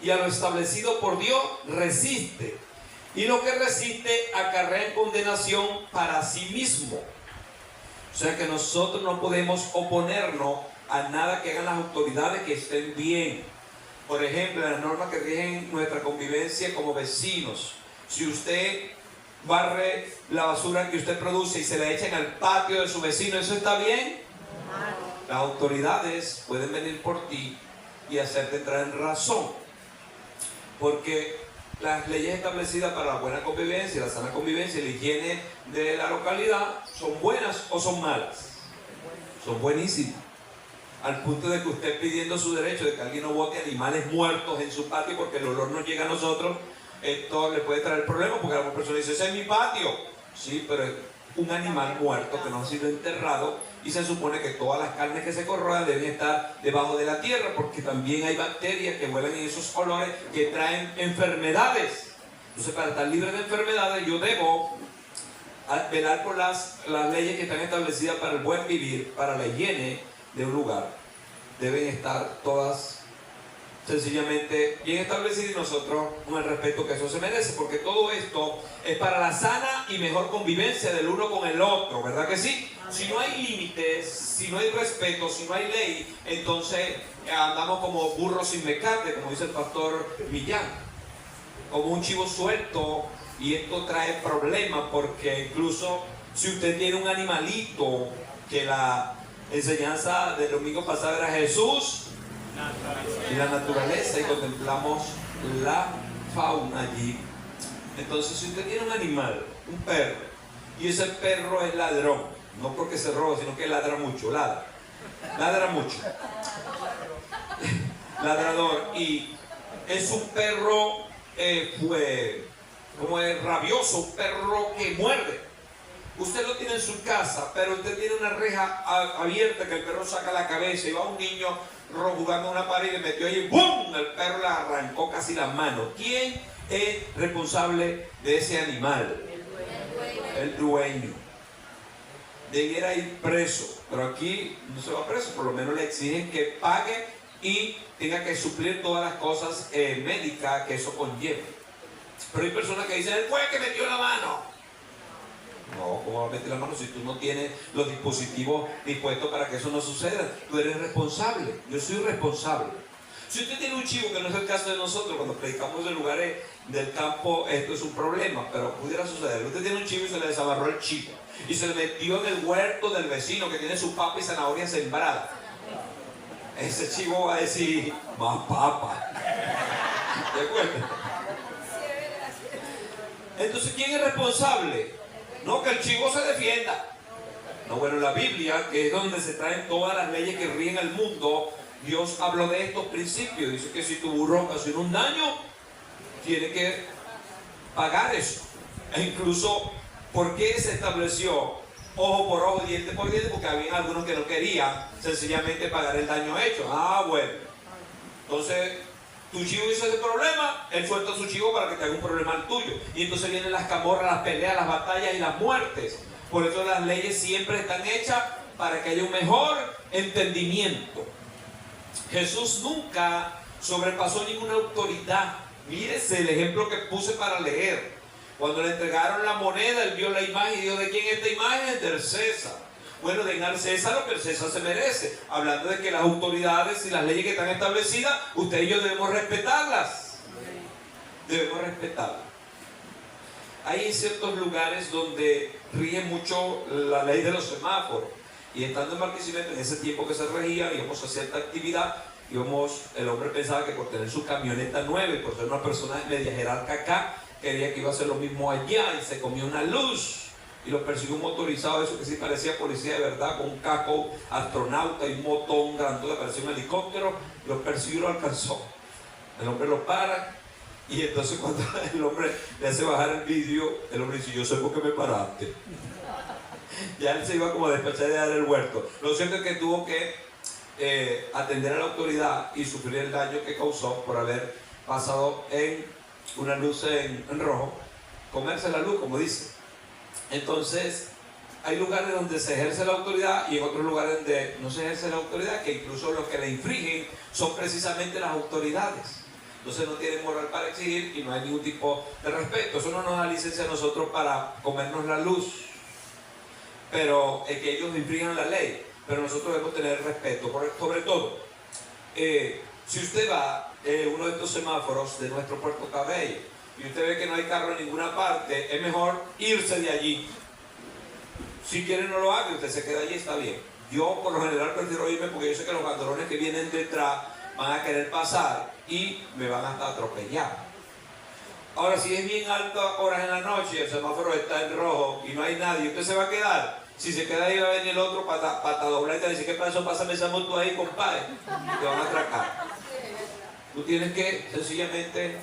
y a lo establecido por Dios, resiste. Y lo que resiste acarrea en condenación para sí mismo. O sea que nosotros no podemos oponernos a nada que hagan las autoridades que estén bien. Por ejemplo, las normas que rigen nuestra convivencia como vecinos. Si usted barre la basura que usted produce y se la echa en el patio de su vecino, ¿eso está bien? Las autoridades pueden venir por ti y hacerte entrar en razón. Porque las leyes establecidas para la buena convivencia, la sana convivencia y la higiene de la localidad son buenas o son malas. Son buenísimas. Al punto de que usted pidiendo su derecho de que alguien no bote animales muertos en su patio porque el olor no llega a nosotros, esto le puede traer problemas, porque alguna persona dice, ese es mi patio. Sí, pero es un animal muerto que no ha sido enterrado, y se supone que todas las carnes que se corroan deben estar debajo de la tierra, porque también hay bacterias que vuelan en esos olores que traen enfermedades. Entonces, para estar libre de enfermedades, yo debo velar por las leyes que están establecidas para el buen vivir, para la higiene de un lugar. Deben estar todas sencillamente bien establecidas, y nosotros con el respeto que eso se merece, porque todo esto es para la sana y mejor convivencia del uno con el otro, ¿verdad que sí? Si no hay límites, si no hay respeto, si no hay ley, entonces andamos como burros sin mecate, como dice el pastor Millán, como un chivo suelto, y esto trae problemas, porque incluso si usted tiene un animalito, que la enseñanza del domingo pasado era Jesús y la naturaleza, y contemplamos la fauna allí. Entonces, si usted tiene un animal, un perro, y ese perro es ladrón, no porque se roba, sino que ladra mucho, ladra mucho, ladrador, y es un perro como es rabioso, un perro que muerde. Usted lo tiene en su casa, pero usted tiene una reja abierta que el perro saca la cabeza, y va un niño jugando a una pared y le metió ahí, ¡bum! El perro le arrancó casi las manos. ¿Quién es responsable de ese animal? El dueño. Debiera ir preso, pero aquí no se va preso, por lo menos le exigen que pague y tenga que suplir todas las cosas médicas que eso conlleva. Pero hay personas que dicen, él fue el que metió la mano. No, ¿cómo va a meter la mano si tú no tienes los dispositivos dispuestos para que eso no suceda? Tú eres responsable, yo soy responsable. Si usted tiene un chivo, que no es el caso de nosotros, cuando predicamos en lugares del campo, esto es un problema, pero pudiera suceder. Usted tiene un chivo y se le desabarró el chivo, y se le metió en el huerto del vecino que tiene su papa y zanahoria sembrada. Ese chivo va a decir, más papa. ¿De acuerdo? Entonces, ¿quién es responsable? No, que el chivo se defienda. No, bueno, la Biblia, que es donde se traen todas las leyes que rigen el mundo, Dios habló de estos principios. Dice que si tu burro ocasiona un daño, tiene que pagar eso. E incluso, ¿por qué se estableció ojo por ojo, diente por diente? Porque había algunos que no querían sencillamente pagar el daño hecho. Ah, bueno. Entonces, tu chivo hizo ese problema, él suelta a su chivo para que te haga un problema al tuyo. Y entonces vienen las camorras, las peleas, las batallas y las muertes. Por eso las leyes siempre están hechas para que haya un mejor entendimiento. Jesús nunca sobrepasó ninguna autoridad. Mírese el ejemplo que puse para leer. Cuando le entregaron la moneda, él vio la imagen y dijo, ¿de quién es esta imagen? Es del César. Bueno, den al César lo que el César se merece. Hablando de que las autoridades y las leyes que están establecidas, usted y yo debemos respetarlas. Debemos respetarlas. Hay ciertos lugares donde rige mucho la ley de los semáforos. Y estando en Barquisimeto, en ese tiempo que se regía, íbamos a cierta actividad, el hombre pensaba que por tener su camioneta nueva y por ser una persona media jerarca acá, quería que iba a hacer lo mismo allá y se comió una luz. Y los persiguió un motorizado, eso que sí parecía policía de verdad, con un casco astronauta y un motor grandote, parecía un helicóptero. Los persiguió y lo alcanzó. El hombre lo para y entonces cuando el hombre le hace bajar el vídeo, el hombre dice: yo sé por qué me paraste. Ya él se iba como a despachar de dar el huerto. Lo cierto es que tuvo que atender a la autoridad y sufrir el daño que causó por haber pasado en una luz en rojo, comerse la luz, como dice. Entonces, hay lugares donde se ejerce la autoridad y en otros lugares donde no se ejerce la autoridad, que incluso los que la infringen son precisamente las autoridades. Entonces no tienen moral para exigir y no hay ningún tipo de respeto. Eso no nos da licencia a nosotros para comernos la luz, pero es que ellos infringen la ley. Pero nosotros debemos tener respeto, sobre todo. Si usted va a uno de estos semáforos de nuestro Puerto Cabello y usted ve que no hay carro en ninguna parte, es mejor irse de allí. Si quiere no lo haga, usted se queda allí, está bien. Yo por lo general prefiero irme porque yo sé que los banderones que vienen detrás van a querer pasar y me van hasta atropellar. Ahora, si es bien alta horas en la noche y el semáforo está en rojo y no hay nadie, usted se va a quedar. Si se queda ahí va a venir el otro para doblar y te dice: ¿qué pasó? Pásame esa moto ahí, compadre. Te van a atracar. Tú tienes que sencillamente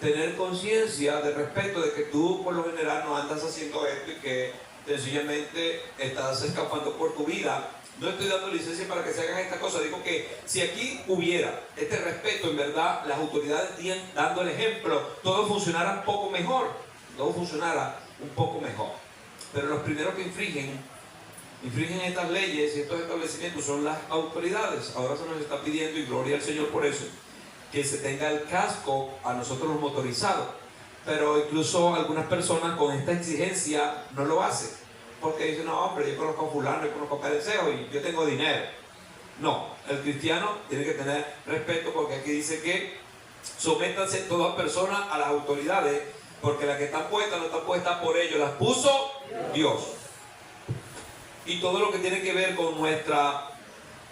tener conciencia de respeto de que tú por lo general no andas haciendo esto y que sencillamente estás escapando por tu vida. No estoy dando licencia para que se hagan estas cosas. Digo que si aquí hubiera este respeto, en verdad, las autoridades dando el ejemplo, todo funcionara un poco mejor. Todo funcionara un poco mejor. Pero los primeros que infringen estas leyes y estos establecimientos son las autoridades. Ahora se nos está pidiendo, y gloria al Señor por eso, que se tenga el casco a nosotros los motorizados. Pero incluso algunas personas con esta exigencia no lo hacen, porque dicen: no, hombre, yo conozco a fulano, yo conozco a Pereceo y yo tengo dinero. No, el cristiano tiene que tener respeto, porque aquí dice que sométanse todas personas a las autoridades, porque las que están puestas no están puestas por ellos, las puso Dios. Y todo lo que tiene que ver con nuestra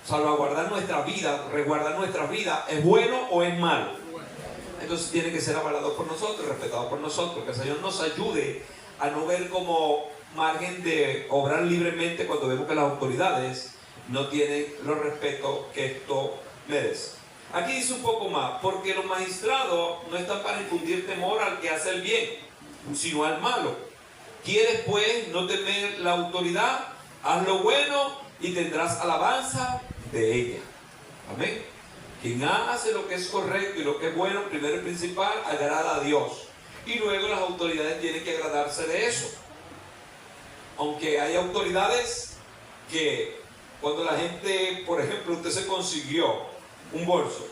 salvaguardar nuestra vida, resguardar nuestra vida, ¿es bueno o es malo? Entonces tiene que ser avalado por nosotros, respetado por nosotros. Que el Señor nos ayude a no ver como margen de obrar libremente cuando vemos que las autoridades no tienen los respetos que esto merece. Aquí dice un poco más: porque los magistrados no están para infundir temor al que hace el bien, sino al malo. ¿Quieres pues no temer la autoridad? Haz lo bueno y tendrás alabanza de ella. Amén. Quien hace lo que es correcto y lo que es bueno, primero y principal, agrada a Dios. Y luego las autoridades tienen que agradarse de eso. Aunque hay autoridades que cuando la gente, por ejemplo, usted se consiguió un bolso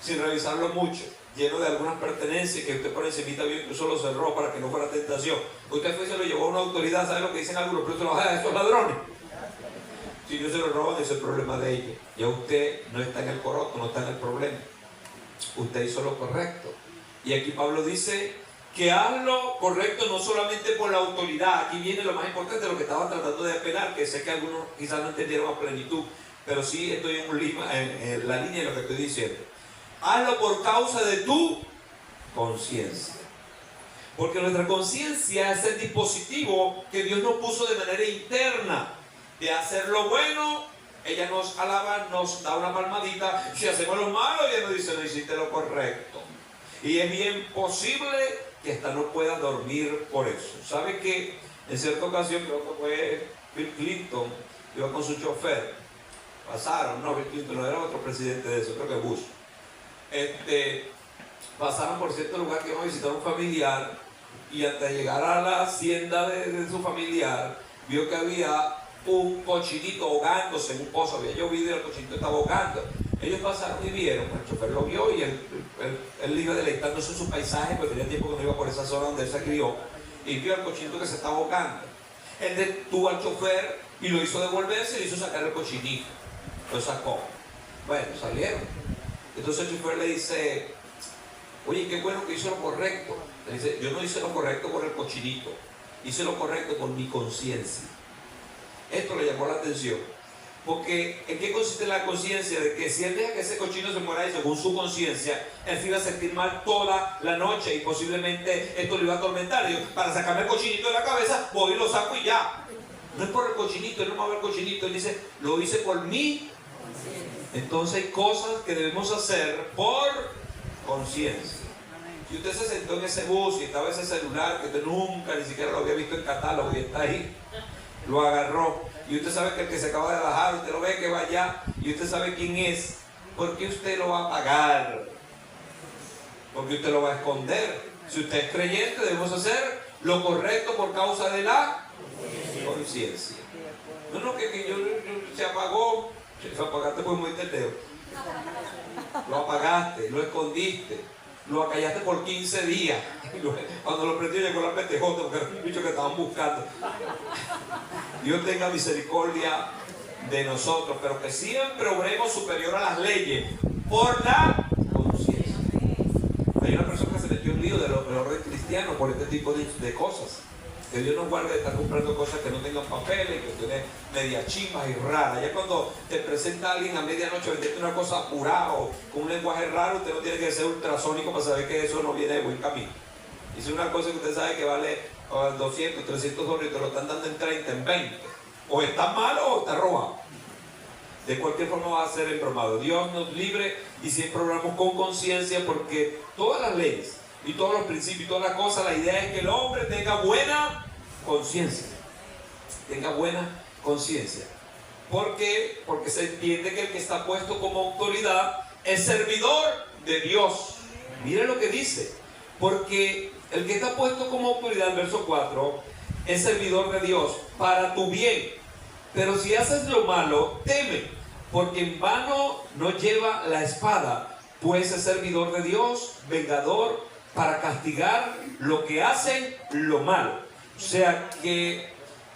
sin revisarlo mucho, lleno de algunas pertenencias que usted por encimita vio, incluso lo cerró para que no fuera tentación. Usted fue y se lo llevó a una autoridad. ¿Sabe lo que dicen algunos? Pero usted lo deja a estos ladrones. Si ellos se lo roban, ese es el problema de ellos. Ya usted no está en el coroto, no está en el problema. Usted hizo lo correcto. Y aquí Pablo dice que haz lo correcto no solamente por la autoridad. Aquí viene lo más importante, lo que estaba tratando de apelar, que sé que algunos quizás no entendieron a plenitud, pero sí estoy en la línea de lo que estoy diciendo. Hazlo por causa de tu conciencia. Porque nuestra conciencia es el dispositivo que Dios nos puso de manera interna de hacer lo bueno. Ella nos alaba, nos da una palmadita. Si hacemos lo malo, ella nos dice: no hiciste lo correcto. Y es bien posible que hasta no pueda dormir por eso. ¿Sabe que en cierta ocasión, creo que fue Bill Clinton, iba con su chofer, pasaron, no, Bill Clinton no era otro presidente de eso, creo que Bush, pasaron por cierto lugar que iban a visitar a un familiar, y antes de llegar a la hacienda de su familiar, vio que había un cochinito ahogándose en un pozo. Había llovido y el cochinito estaba ahogando. Ellos pasaron y vieron, el chofer lo vio y él iba deleitándose en su paisaje, porque tenía tiempo que no iba por esa zona donde él se crió, y vio al cochinito que se estaba ahogando. Él detuvo al chofer y lo hizo devolverse y le hizo sacar el cochinito. Lo sacó. Bueno, salieron. Entonces el chofer le dice: oye, qué bueno que hizo lo correcto. Le dice: yo no hice lo correcto por el cochinito, hice lo correcto por mi conciencia. Esto le llamó la atención. Porque ¿en qué consiste la conciencia? De que si él deja que ese cochino se muera ahí según su conciencia, él se iba a sentir mal toda la noche y posiblemente esto lo iba a atormentar. Digo, para sacarme el cochinito de la cabeza, voy y lo saco y ya. No es por el cochinito, él no va a ver el cochinito, él dice, lo hice por mí. Entonces hay cosas que debemos hacer por conciencia. Si usted se sentó en ese bus y estaba ese celular que usted nunca ni siquiera lo había visto en catálogo y está ahí, lo agarró, y usted sabe que el que se acaba de bajar, usted lo ve que va allá y usted sabe quién es, ¿por qué usted lo va a pagar? Porque usted lo va a esconder. Si usted es creyente, debemos hacer lo correcto por causa de la conciencia. No, que yo se apagó. Lo apagaste porque moviste el dedo. Lo apagaste, lo escondiste, lo acallaste por 15 días. Cuando lo prendió llegó la petejota porque era un bicho que estaban buscando. Dios tenga misericordia de nosotros, pero que siempre obremos superior a las leyes por la conciencia. Hay una persona que se metió en lío del orden cristiano por este tipo de cosas. Que Dios nos guarde de estar comprando cosas que no tengan papeles, que tienen media chimbas y raras. Ya cuando te presenta alguien a medianoche venderte una cosa apurada o con un lenguaje raro, usted no tiene que ser ultrasónico para saber que eso no viene de buen camino. Y si es una cosa que usted sabe que vale 200, 300 dólares y te lo están dando en 30, en 20, o está malo o está robado. De cualquier forma va a ser embromado. Dios nos libre y siempre obramos con conciencia, porque todas las leyes y todos los principios y todas las cosas, la idea es que el hombre tenga buena conciencia. Tenga buena conciencia. ¿Por qué? Porque se entiende que el que está puesto como autoridad es servidor de Dios. Mire lo que dice. Porque el que está puesto como autoridad, el verso 4, es servidor de Dios para tu bien. Pero si haces lo malo, teme, porque en vano no lleva la espada, pues es servidor de Dios, vengador, para castigar lo que hacen lo malo. O sea que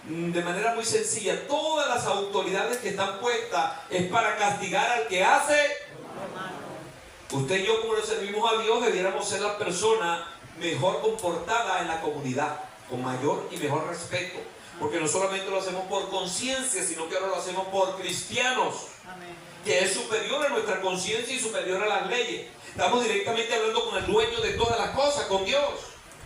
de manera muy sencilla, todas las autoridades que están puestas es para castigar al que hace lo malo. Usted y yo, como le servimos a Dios, debiéramos ser la persona mejor comportada en la comunidad, con mayor y mejor respeto, porque no solamente lo hacemos por conciencia, sino que ahora lo hacemos por cristianos. Amén. Que es superior a nuestra conciencia y superior a las leyes. Estamos directamente hablando con el dueño de todas las cosas, con Dios.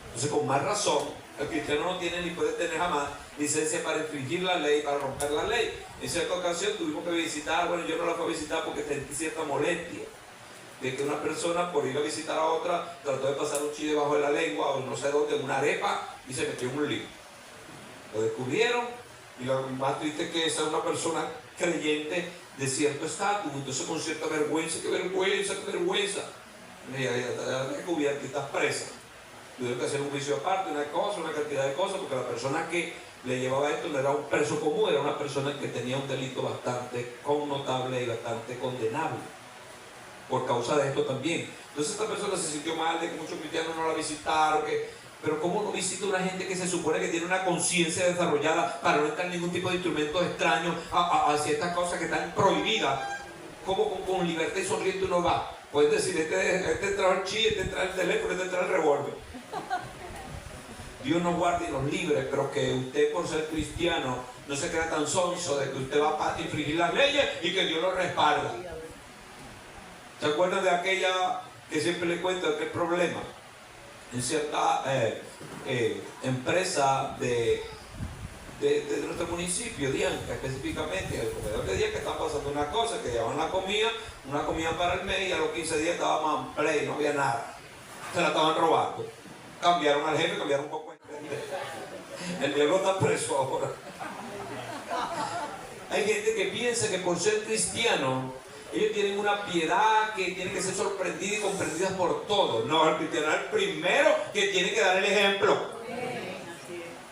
Entonces, con más razón, el cristiano no tiene ni puede tener jamás licencia para infringir la ley, para romper la ley. En cierta ocasión tuvimos que visitar, bueno, yo no la fui a visitar porque sentí cierta molestia de que una persona, por ir a visitar a otra, trató de pasar un chile debajo de la lengua o no sé dónde, una arepa, y se metió en un lío. Lo descubrieron, y lo más triste es que esa es una persona creyente de cierto estatus, entonces con cierta vergüenza, qué vergüenza, qué vergüenza. Ya descubierto y estás presa. Tuvieron que hacer un juicio aparte, una cantidad de cosas, porque la persona que le llevaba esto no era un preso común, era una persona que tenía un delito bastante connotable y bastante condenable por causa de esto también. Entonces esta persona se sintió mal de que muchos cristianos no la visitaron, pero ¿cómo no visita una gente que se supone que tiene una conciencia desarrollada para no estar en ningún tipo de instrumentos extraños hacia estas cosas que están prohibidas? ¿Cómo con libertad y sonriente uno va? Puedes decir, este trae el chi, este trae el teléfono, este trae el revólver. Dios nos guarde y nos libre, pero que usted, por ser cristiano, no se crea tan sonso de que usted va a infringir las leyes y que Dios lo respalda. ¿Se acuerdan de aquella que siempre le cuento, aquel problema? En cierta empresa de nuestro municipio, Dianca, específicamente, el comedor de Dianca, estaba pasando una cosa, que llevaban una comida para el mes, y a los 15 días estaba manplay, no había nada. Se la estaban robando. Cambiaron al jefe, cambiaron un poco. El Diego está preso ahora. Hay gente que piensa que por ser cristiano, ellos tienen una piedad que tiene que ser sorprendida y comprendida por todos. No, el cristiano es el primero que tiene que dar el ejemplo.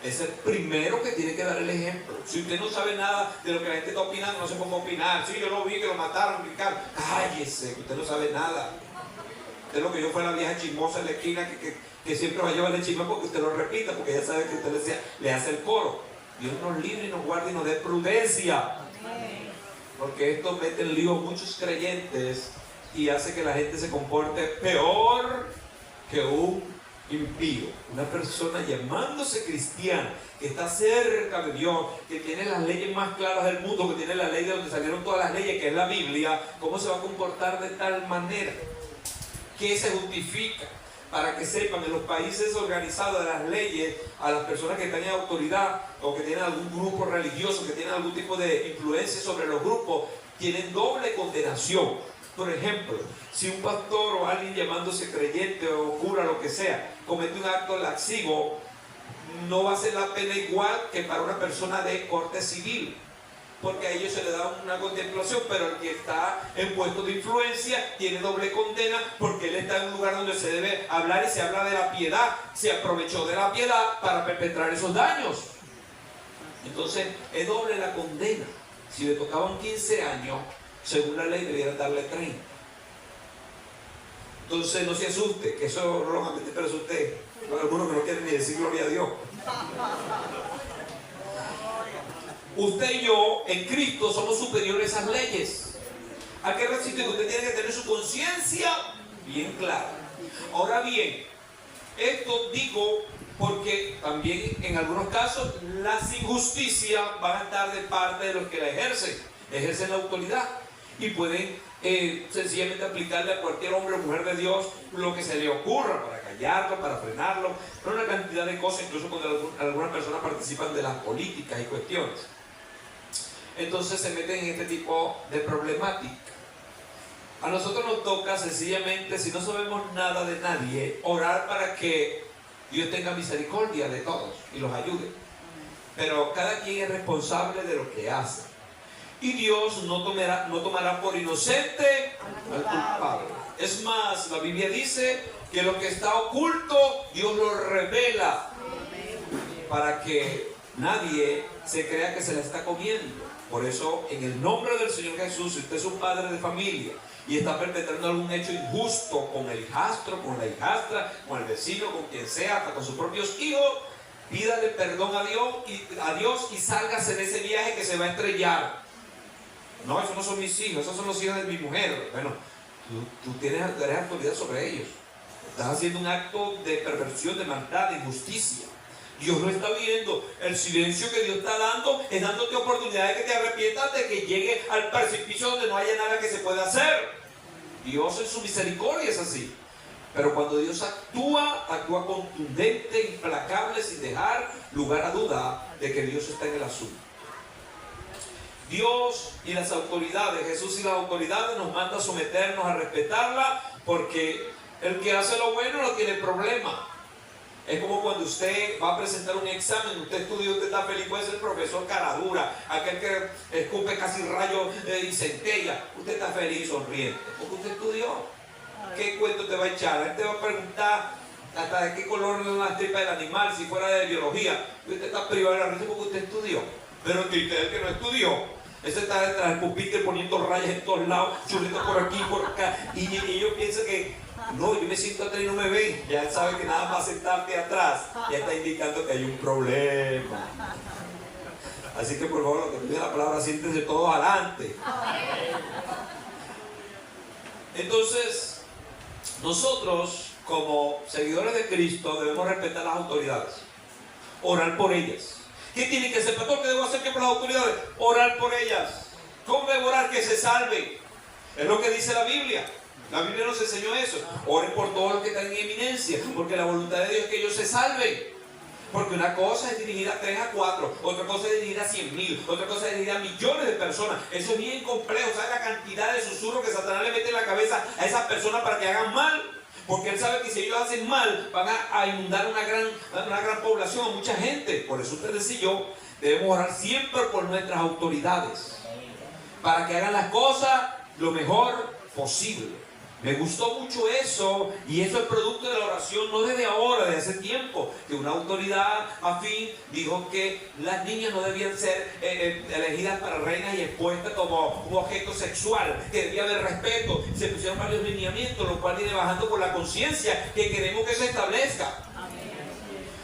Es el primero que tiene que dar el ejemplo. Si usted no sabe nada de lo que la gente está opinando, no se ponga a opinar. Sí, yo lo vi, que lo mataron, brincaron. Cállese, que usted no sabe nada. Usted lo que yo fue la vieja chismosa en la esquina que siempre va a llevarle chisme porque usted lo repita, porque ella sabe que usted le hace el coro. Dios nos libre y nos guarde y nos dé prudencia. Porque esto mete en lío a muchos creyentes y hace que la gente se comporte peor que un impío, una persona llamándose cristiana, que está cerca de Dios, que tiene las leyes más claras del mundo, que tiene la ley de donde salieron todas las leyes, que es la Biblia, ¿cómo se va a comportar de tal manera? ¿Qué se justifica? Para que sepan, en los países organizados de las leyes, a las personas que están en autoridad o que tienen algún grupo religioso, que tienen algún tipo de influencia sobre los grupos, tienen doble condenación. Por ejemplo, si un pastor o alguien llamándose creyente o cura, lo que sea, comete un acto lascivo, no va a ser la pena igual que para una persona de corte civil, porque a ellos se le da una contemplación, pero el que está en puesto de influencia tiene doble condena, porque él está en un lugar donde se debe hablar y se habla de la piedad, se aprovechó de la piedad para perpetrar esos daños. Entonces es doble la condena. Si le tocaban 15 años, según la ley debieran darle 30. Entonces no se asuste, que eso no lo van a meter preso usted. Hay algunos que no quieren ni decir gloria a Dios. Usted y yo en Cristo somos superiores a esas leyes. ¿A qué resiste? Que usted tiene que tener su conciencia bien clara. Ahora bien, esto digo porque también en algunos casos las injusticias van a estar de parte de los que la ejercen la autoridad y pueden sencillamente aplicarle a cualquier hombre o mujer de Dios lo que se le ocurra para callarlo, para frenarlo, pero una cantidad de cosas, incluso cuando algunas personas participan de las políticas y cuestiones. Entonces se meten en este tipo de problemática. A nosotros nos toca sencillamente, si no sabemos nada de nadie, orar para que Dios tenga misericordia de todos y los ayude. Pero cada quien es responsable de lo que hace. Y Dios no tomará por inocente al culpable. Es más, la Biblia dice que lo que está oculto, Dios lo revela para que nadie se crea que se la está comiendo. Por eso, en el nombre del Señor Jesús, si usted es un padre de familia y está perpetrando algún hecho injusto con el hijastro, con la hijastra, con el vecino, con quien sea, hasta con sus propios hijos, pídale perdón a Dios y sálgase de ese viaje que se va a estrellar. No, esos no son mis hijos, esos son los hijos de mi mujer. Bueno, tú eres autoridad sobre ellos. Estás haciendo un acto de perversión, de maldad, de injusticia. Dios lo está viendo. El silencio que Dios está dando es dándote oportunidad de que te arrepientas, de que llegue al precipicio donde no haya nada que se pueda hacer. Dios en su misericordia es así. Pero cuando Dios actúa contundente, implacable, sin dejar lugar a duda de que Dios está en el asunto. Dios y las autoridades, Jesús y las autoridades nos manda a someternos, a respetarla, porque el que hace lo bueno no tiene problema. Es como cuando usted va a presentar un examen, usted estudió, usted está feliz, puede ser el profesor caradura, aquel que escupe casi rayos y centella, usted está feliz y sonriente, porque usted estudió. ¿Qué cuento te va a echar? Él te va a preguntar hasta de qué color son las tripas del animal, si fuera de biología. Usted está privado de la risa porque usted estudió. Pero el que no estudió, ese está detrás del pupitre poniendo rayas en todos lados, chuletas por aquí, por acá, y ellos piensan que no, yo me siento atrás y no me ven. Ya él sabe que nada más sentarte atrás ya está indicando que hay un problema. Así que por favor, lo que pide la palabra, siéntense todos adelante. Entonces, nosotros como seguidores de Cristo debemos respetar las autoridades, orar por ellas. ¿Qué tiene que hacer, pastor? ¿Qué debo hacer por las autoridades? Orar por ellas. ¿Cómo debo orar? Que se salven. Es lo que dice la Biblia. La Biblia nos enseñó eso. Oren por todos los que están en eminencia, porque la voluntad de Dios es que ellos se salven. Porque una cosa es dirigir a 3 a 4, otra cosa es dirigir a 100,000, otra cosa es dirigir a millones de personas. Eso es bien complejo. ¿Sabe la cantidad de susurros que Satanás le mete en la cabeza a esas personas para que hagan mal? Porque él sabe que si ellos hacen mal, van a inundar una gran población, a mucha gente. Por eso ustedes y yo debemos orar siempre por nuestras autoridades, para que hagan las cosas lo mejor posible. Me gustó mucho eso, y eso es producto de la oración, no desde ahora, desde hace tiempo, que una autoridad afín dijo que las niñas no debían ser elegidas para reinas y expuestas como un objeto sexual, que debía haber respeto. Se pusieron varios lineamientos, lo cual viene bajando por la conciencia que queremos que se establezca.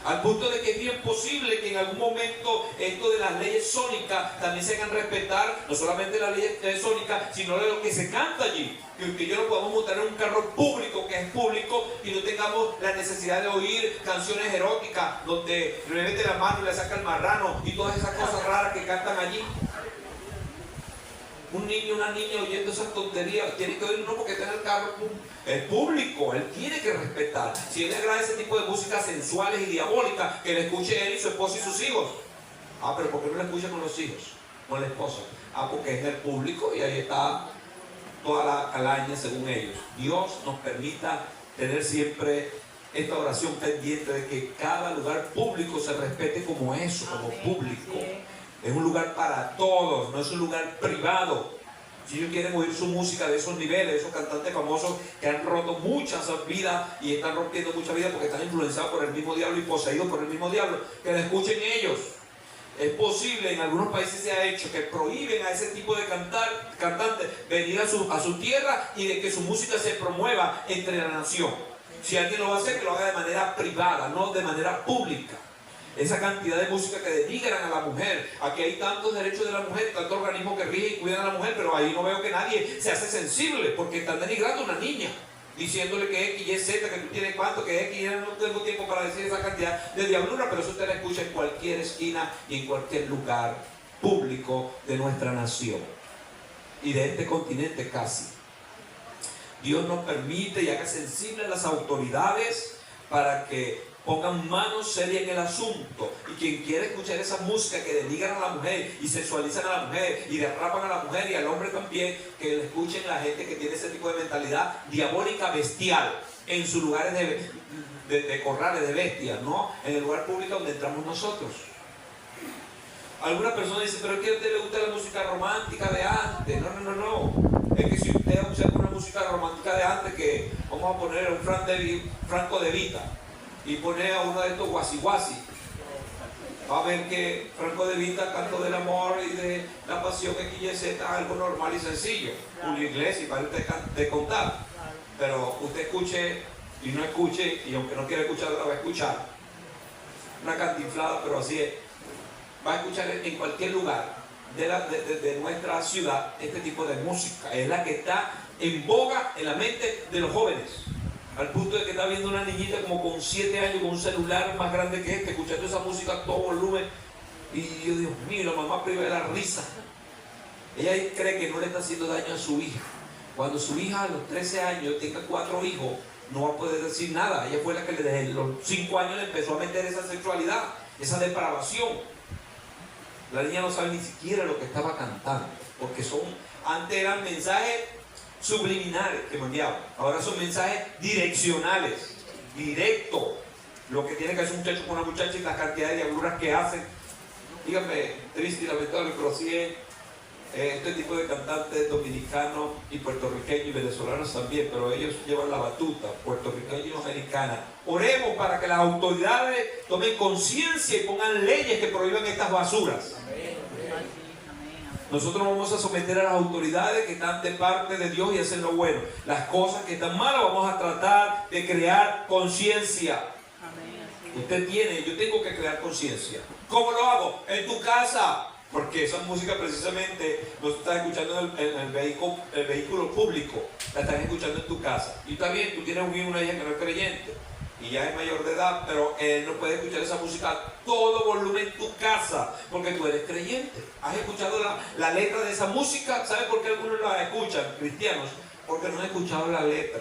Al punto de que es bien posible que en algún momento esto de las leyes sónicas también se hagan respetar, no solamente las leyes sónicas, sino de lo que se canta allí. Que yo no podamos montar en un carro público que es público y no tengamos la necesidad de oír canciones eróticas donde le mete la mano y le saca el marrano y todas esas cosas raras que cantan allí. Un niño, una niña oyendo esas tonterías, tiene que oír uno porque está en el carro, el público, él tiene que respetar. Si él le agrada ese tipo de música sensuales y diabólicas, que le escuche él y su esposa y sus hijos. Ah, pero ¿por qué no le escucha con los hijos? Con la esposa. Ah, porque es del público y ahí está toda la calaña según ellos. Dios nos permita tener siempre esta oración pendiente de que cada lugar público se respete como eso, como público. Es un lugar para todos, no es un lugar privado. Si ellos quieren oír su música de esos niveles, esos cantantes famosos que han roto muchas vidas y están rompiendo muchas vidas porque están influenciados por el mismo diablo y poseídos por el mismo diablo, que la escuchen ellos. Es posible, en algunos países se ha hecho que prohíben a ese tipo de cantantes venir a su tierra y de que su música se promueva entre la nación. Si alguien lo va a hacer, que lo haga de manera privada, no de manera pública. Esa cantidad de música que denigran a la mujer. Aquí hay tantos derechos de la mujer, tantos organismos que rigen y cuidan a la mujer, pero ahí no veo que nadie se hace sensible porque están denigrando a una niña, diciéndole que X, Y, Z, que tú tienes cuánto, que X, Y, no tengo tiempo para decir esa cantidad de diablura, pero eso usted la escucha en cualquier esquina y en cualquier lugar público de nuestra nación y de este continente casi. Dios nos permite y haga sensible a las autoridades para que pongan manos serias en el asunto. Y quien quiere escuchar esa música que denigran a la mujer y sexualizan a la mujer y derrapan a la mujer y al hombre también, que le escuchen la gente que tiene ese tipo de mentalidad diabólica, bestial, en sus lugares de corrales de bestias, ¿no? En el lugar público donde entramos nosotros. Alguna persona dice, pero es que a usted le gusta la música romántica de antes. No. Es que si usted usa una música romántica de antes, que vamos a poner a un Franco De Vita y poner a uno de estos guasi, va a ver que Franco De Vita cantó del amor y de la pasión X, Y, Z, algo normal y sencillo. Julio Iglesias, para usted de contar. Pero usted escuche y no escuche, y aunque no quiera escuchar, la va a escuchar. Una cantinflada, pero así es. Va a escuchar en cualquier lugar de nuestra ciudad este tipo de música. Es la que está en boga en la mente de los jóvenes. Al punto de que está viendo una niñita como con 7 años con un celular más grande que este, escuchando esa música a todo volumen. Y yo, Dios mío, la mamá priva de la risa. Ella cree que no le está haciendo daño a su hija. Cuando su hija a los 13 años tenga 4 hijos, no va a poder decir nada. Ella fue la que desde los 5 años le empezó a meter esa sexualidad, esa depravación. La niña no sabe ni siquiera lo que estaba cantando, porque antes eran mensajes subliminales que enviaban, ahora son mensajes direccionales, directos. Lo que tiene que hacer un muchacho con una muchacha y la cantidad de diabluras que hacen. Díganme, triste y lamentable, pero así es. Este tipo de cantantes dominicanos y puertorriqueños y venezolanos también, pero ellos llevan la batuta, puertorriqueños y americanas. Oremos para que las autoridades tomen conciencia y pongan leyes que prohíban estas basuras. Nosotros vamos a someter a las autoridades que están de parte de Dios y hacen lo bueno. Las cosas que están malas vamos a tratar de crear conciencia. Yo tengo que crear conciencia. ¿Cómo lo hago? En tu casa. Porque esa música precisamente no se está escuchando en el vehículo público, la estás escuchando en tu casa. Y está bien, tú tienes un hijo, una hija que no es creyente y ya es mayor de edad, pero él no puede escuchar esa música a todo volumen en tu casa porque tú eres creyente. ¿Has escuchado la letra de esa música? ¿Sabes por qué algunos la escuchan, cristianos? Porque no han escuchado la letra.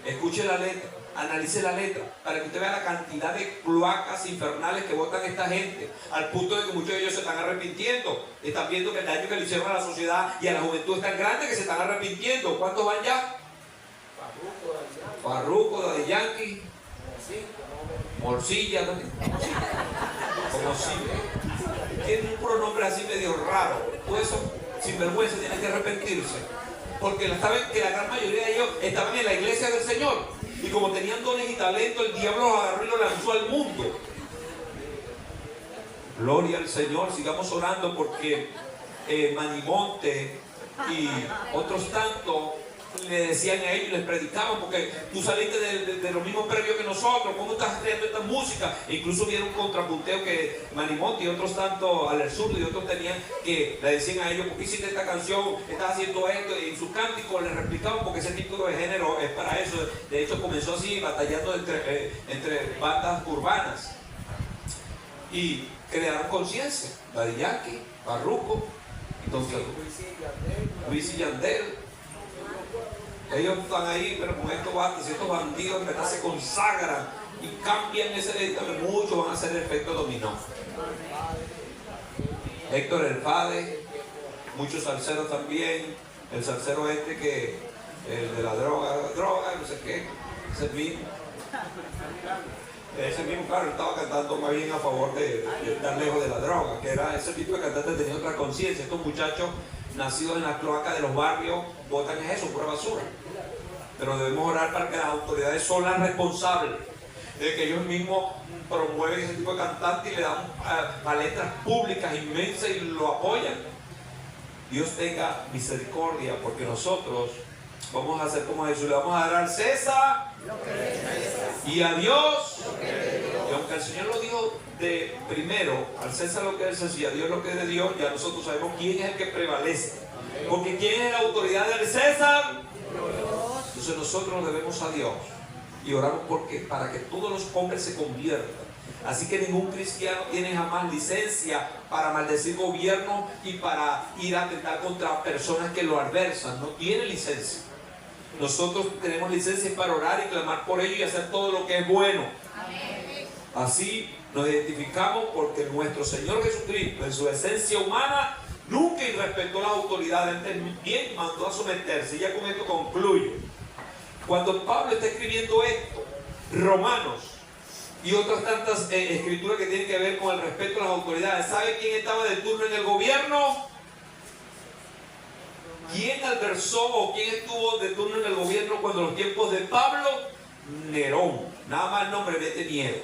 Escuche la letra. Analice la letra para que usted vea la cantidad de cloacas infernales que botan esta gente, al punto de que muchos de ellos se están arrepintiendo. Están viendo que el daño que le hicieron a la sociedad y a la juventud es tan grande que se están arrepintiendo. ¿Cuántos van ya? Farruko, Daddy Yankee, Morcilla, ¿no? Como si tiene un pronombre así medio raro. Pues eso, sinvergüenza, tienen que arrepentirse, porque saben que la gran mayoría de ellos estaban en la iglesia del Señor. Y como tenían dones y talentos, el diablo los agarró y los lanzó al mundo. Gloria al Señor. Sigamos orando porque Manimonte y otros tantos le decían a ellos, les predicaban, porque tú saliste de los mismos previos que nosotros, ¿cómo estás creando esta música? E incluso vieron un contrapunteo que Manimonte y otros tanto al sur y otros tenían, que le decían a ellos, ¿por qué hiciste esta canción? Estás haciendo esto, y en sus cánticos les replicaban, porque ese tipo de género es para eso. De hecho comenzó así, batallando entre bandas urbanas, y crearon conciencia. Daddy Yankee, Farruko, entonces Luis y Yandel. Ellos están ahí, pero con estos bandidos en verdad se consagran y cambian ese. Muchos van a hacer el efecto dominó. Héctor El Fade, muchos salseros también. El salsero que el de la droga, no sé qué, ese mismo, claro, estaba cantando más bien a favor de estar lejos de la droga, que era ese tipo de cantante, tenía otra conciencia. Estos muchachos nacidos en la cloaca de los barrios botan eso, pura basura. Pero debemos orar para que las autoridades son las responsables de que ellos mismos promueven ese tipo de cantantes y le dan letras públicas inmensas y lo apoyan. Dios tenga misericordia, porque nosotros vamos a hacer como Jesús, le vamos a dar al César y a Dios. Y aunque el Señor lo dijo de primero, al César lo que es César y a Dios lo que es de Dios, ya nosotros sabemos quién es el que prevalece. Porque ¿quién es la autoridad del César? Entonces nosotros nos debemos a Dios y oramos para que todos los hombres se conviertan. Así que ningún cristiano tiene jamás licencia para maldecir gobierno y para ir a atentar contra personas que lo adversan. No tiene licencia. Nosotros tenemos licencia para orar y clamar por ello y hacer todo lo que es bueno. Así nos identificamos, porque nuestro Señor Jesucristo, en su esencia humana, nunca irrespetó las autoridades, antes bien mandó a someterse. Y ya con esto concluyo. Cuando Pablo está escribiendo esto, Romanos y otras tantas escrituras que tienen que ver con el respeto a las autoridades, ¿sabe quién estaba de turno en el gobierno? ¿Quién adversó o quién estuvo de turno en el gobierno cuando los tiempos de Pablo? Nerón. Nada más el nombre mete miedo.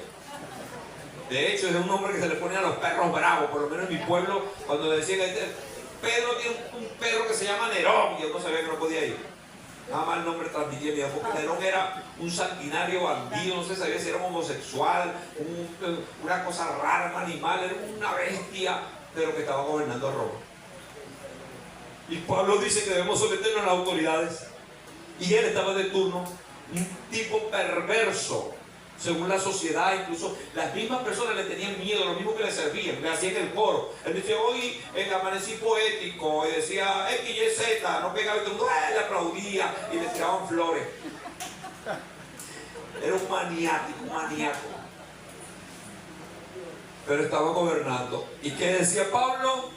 De hecho, es un nombre que se le pone a los perros bravos. Por lo menos en mi pueblo, cuando decían Pedro tiene un perro que se llama Nerón, yo no sabía que no podía ir. Nada más el nombre transmitía miedo, porque Nerón era un sanguinario bandido, no se sabía si era un homosexual, una cosa rara, un animal, era una bestia, pero que estaba gobernando Roma. Y Pablo dice que debemos someternos a las autoridades. Y él estaba de turno, un tipo perverso, según la sociedad. Incluso las mismas personas le tenían miedo, los mismos que le servían, le hacían el coro. Él decía, hoy amanecí poético, y decía X, Y, Z, no pegaba, y todo el mundo le aplaudía y le tiraban flores. Era un maníaco. Pero estaba gobernando. ¿Y qué decía Pablo?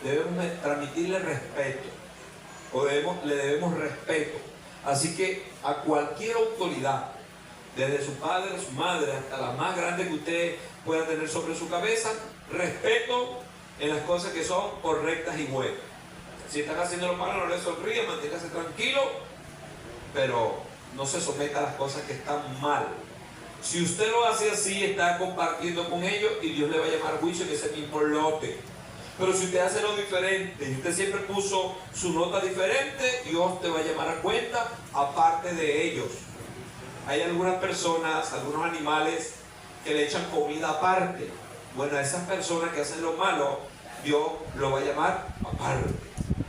Debemos transmitirle respeto, le debemos respeto. Así que a cualquier autoridad, desde su padre, su madre, hasta la más grande que usted pueda tener sobre su cabeza, respeto en las cosas que son correctas y buenas. Si están haciendo lo malo, no le sonríe, manténgase tranquilo, pero no se someta a las cosas que están mal. Si usted lo hace así, está compartiendo con ellos y Dios le va a llamar juicio en ese mismo lote. Pero si usted hace lo diferente y usted siempre puso su nota diferente, Dios te va a llamar a cuenta aparte de ellos. Hay algunas personas, algunos animales que le echan comida aparte. Bueno, a esas personas que hacen lo malo, Dios lo va a llamar aparte.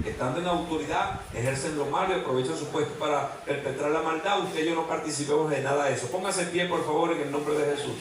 Estando en autoridad, ejercen lo malo y aprovechan su puesto para perpetrar la maldad. Usted y yo no participemos de nada de eso. Póngase en pie, por favor, en el nombre de Jesús.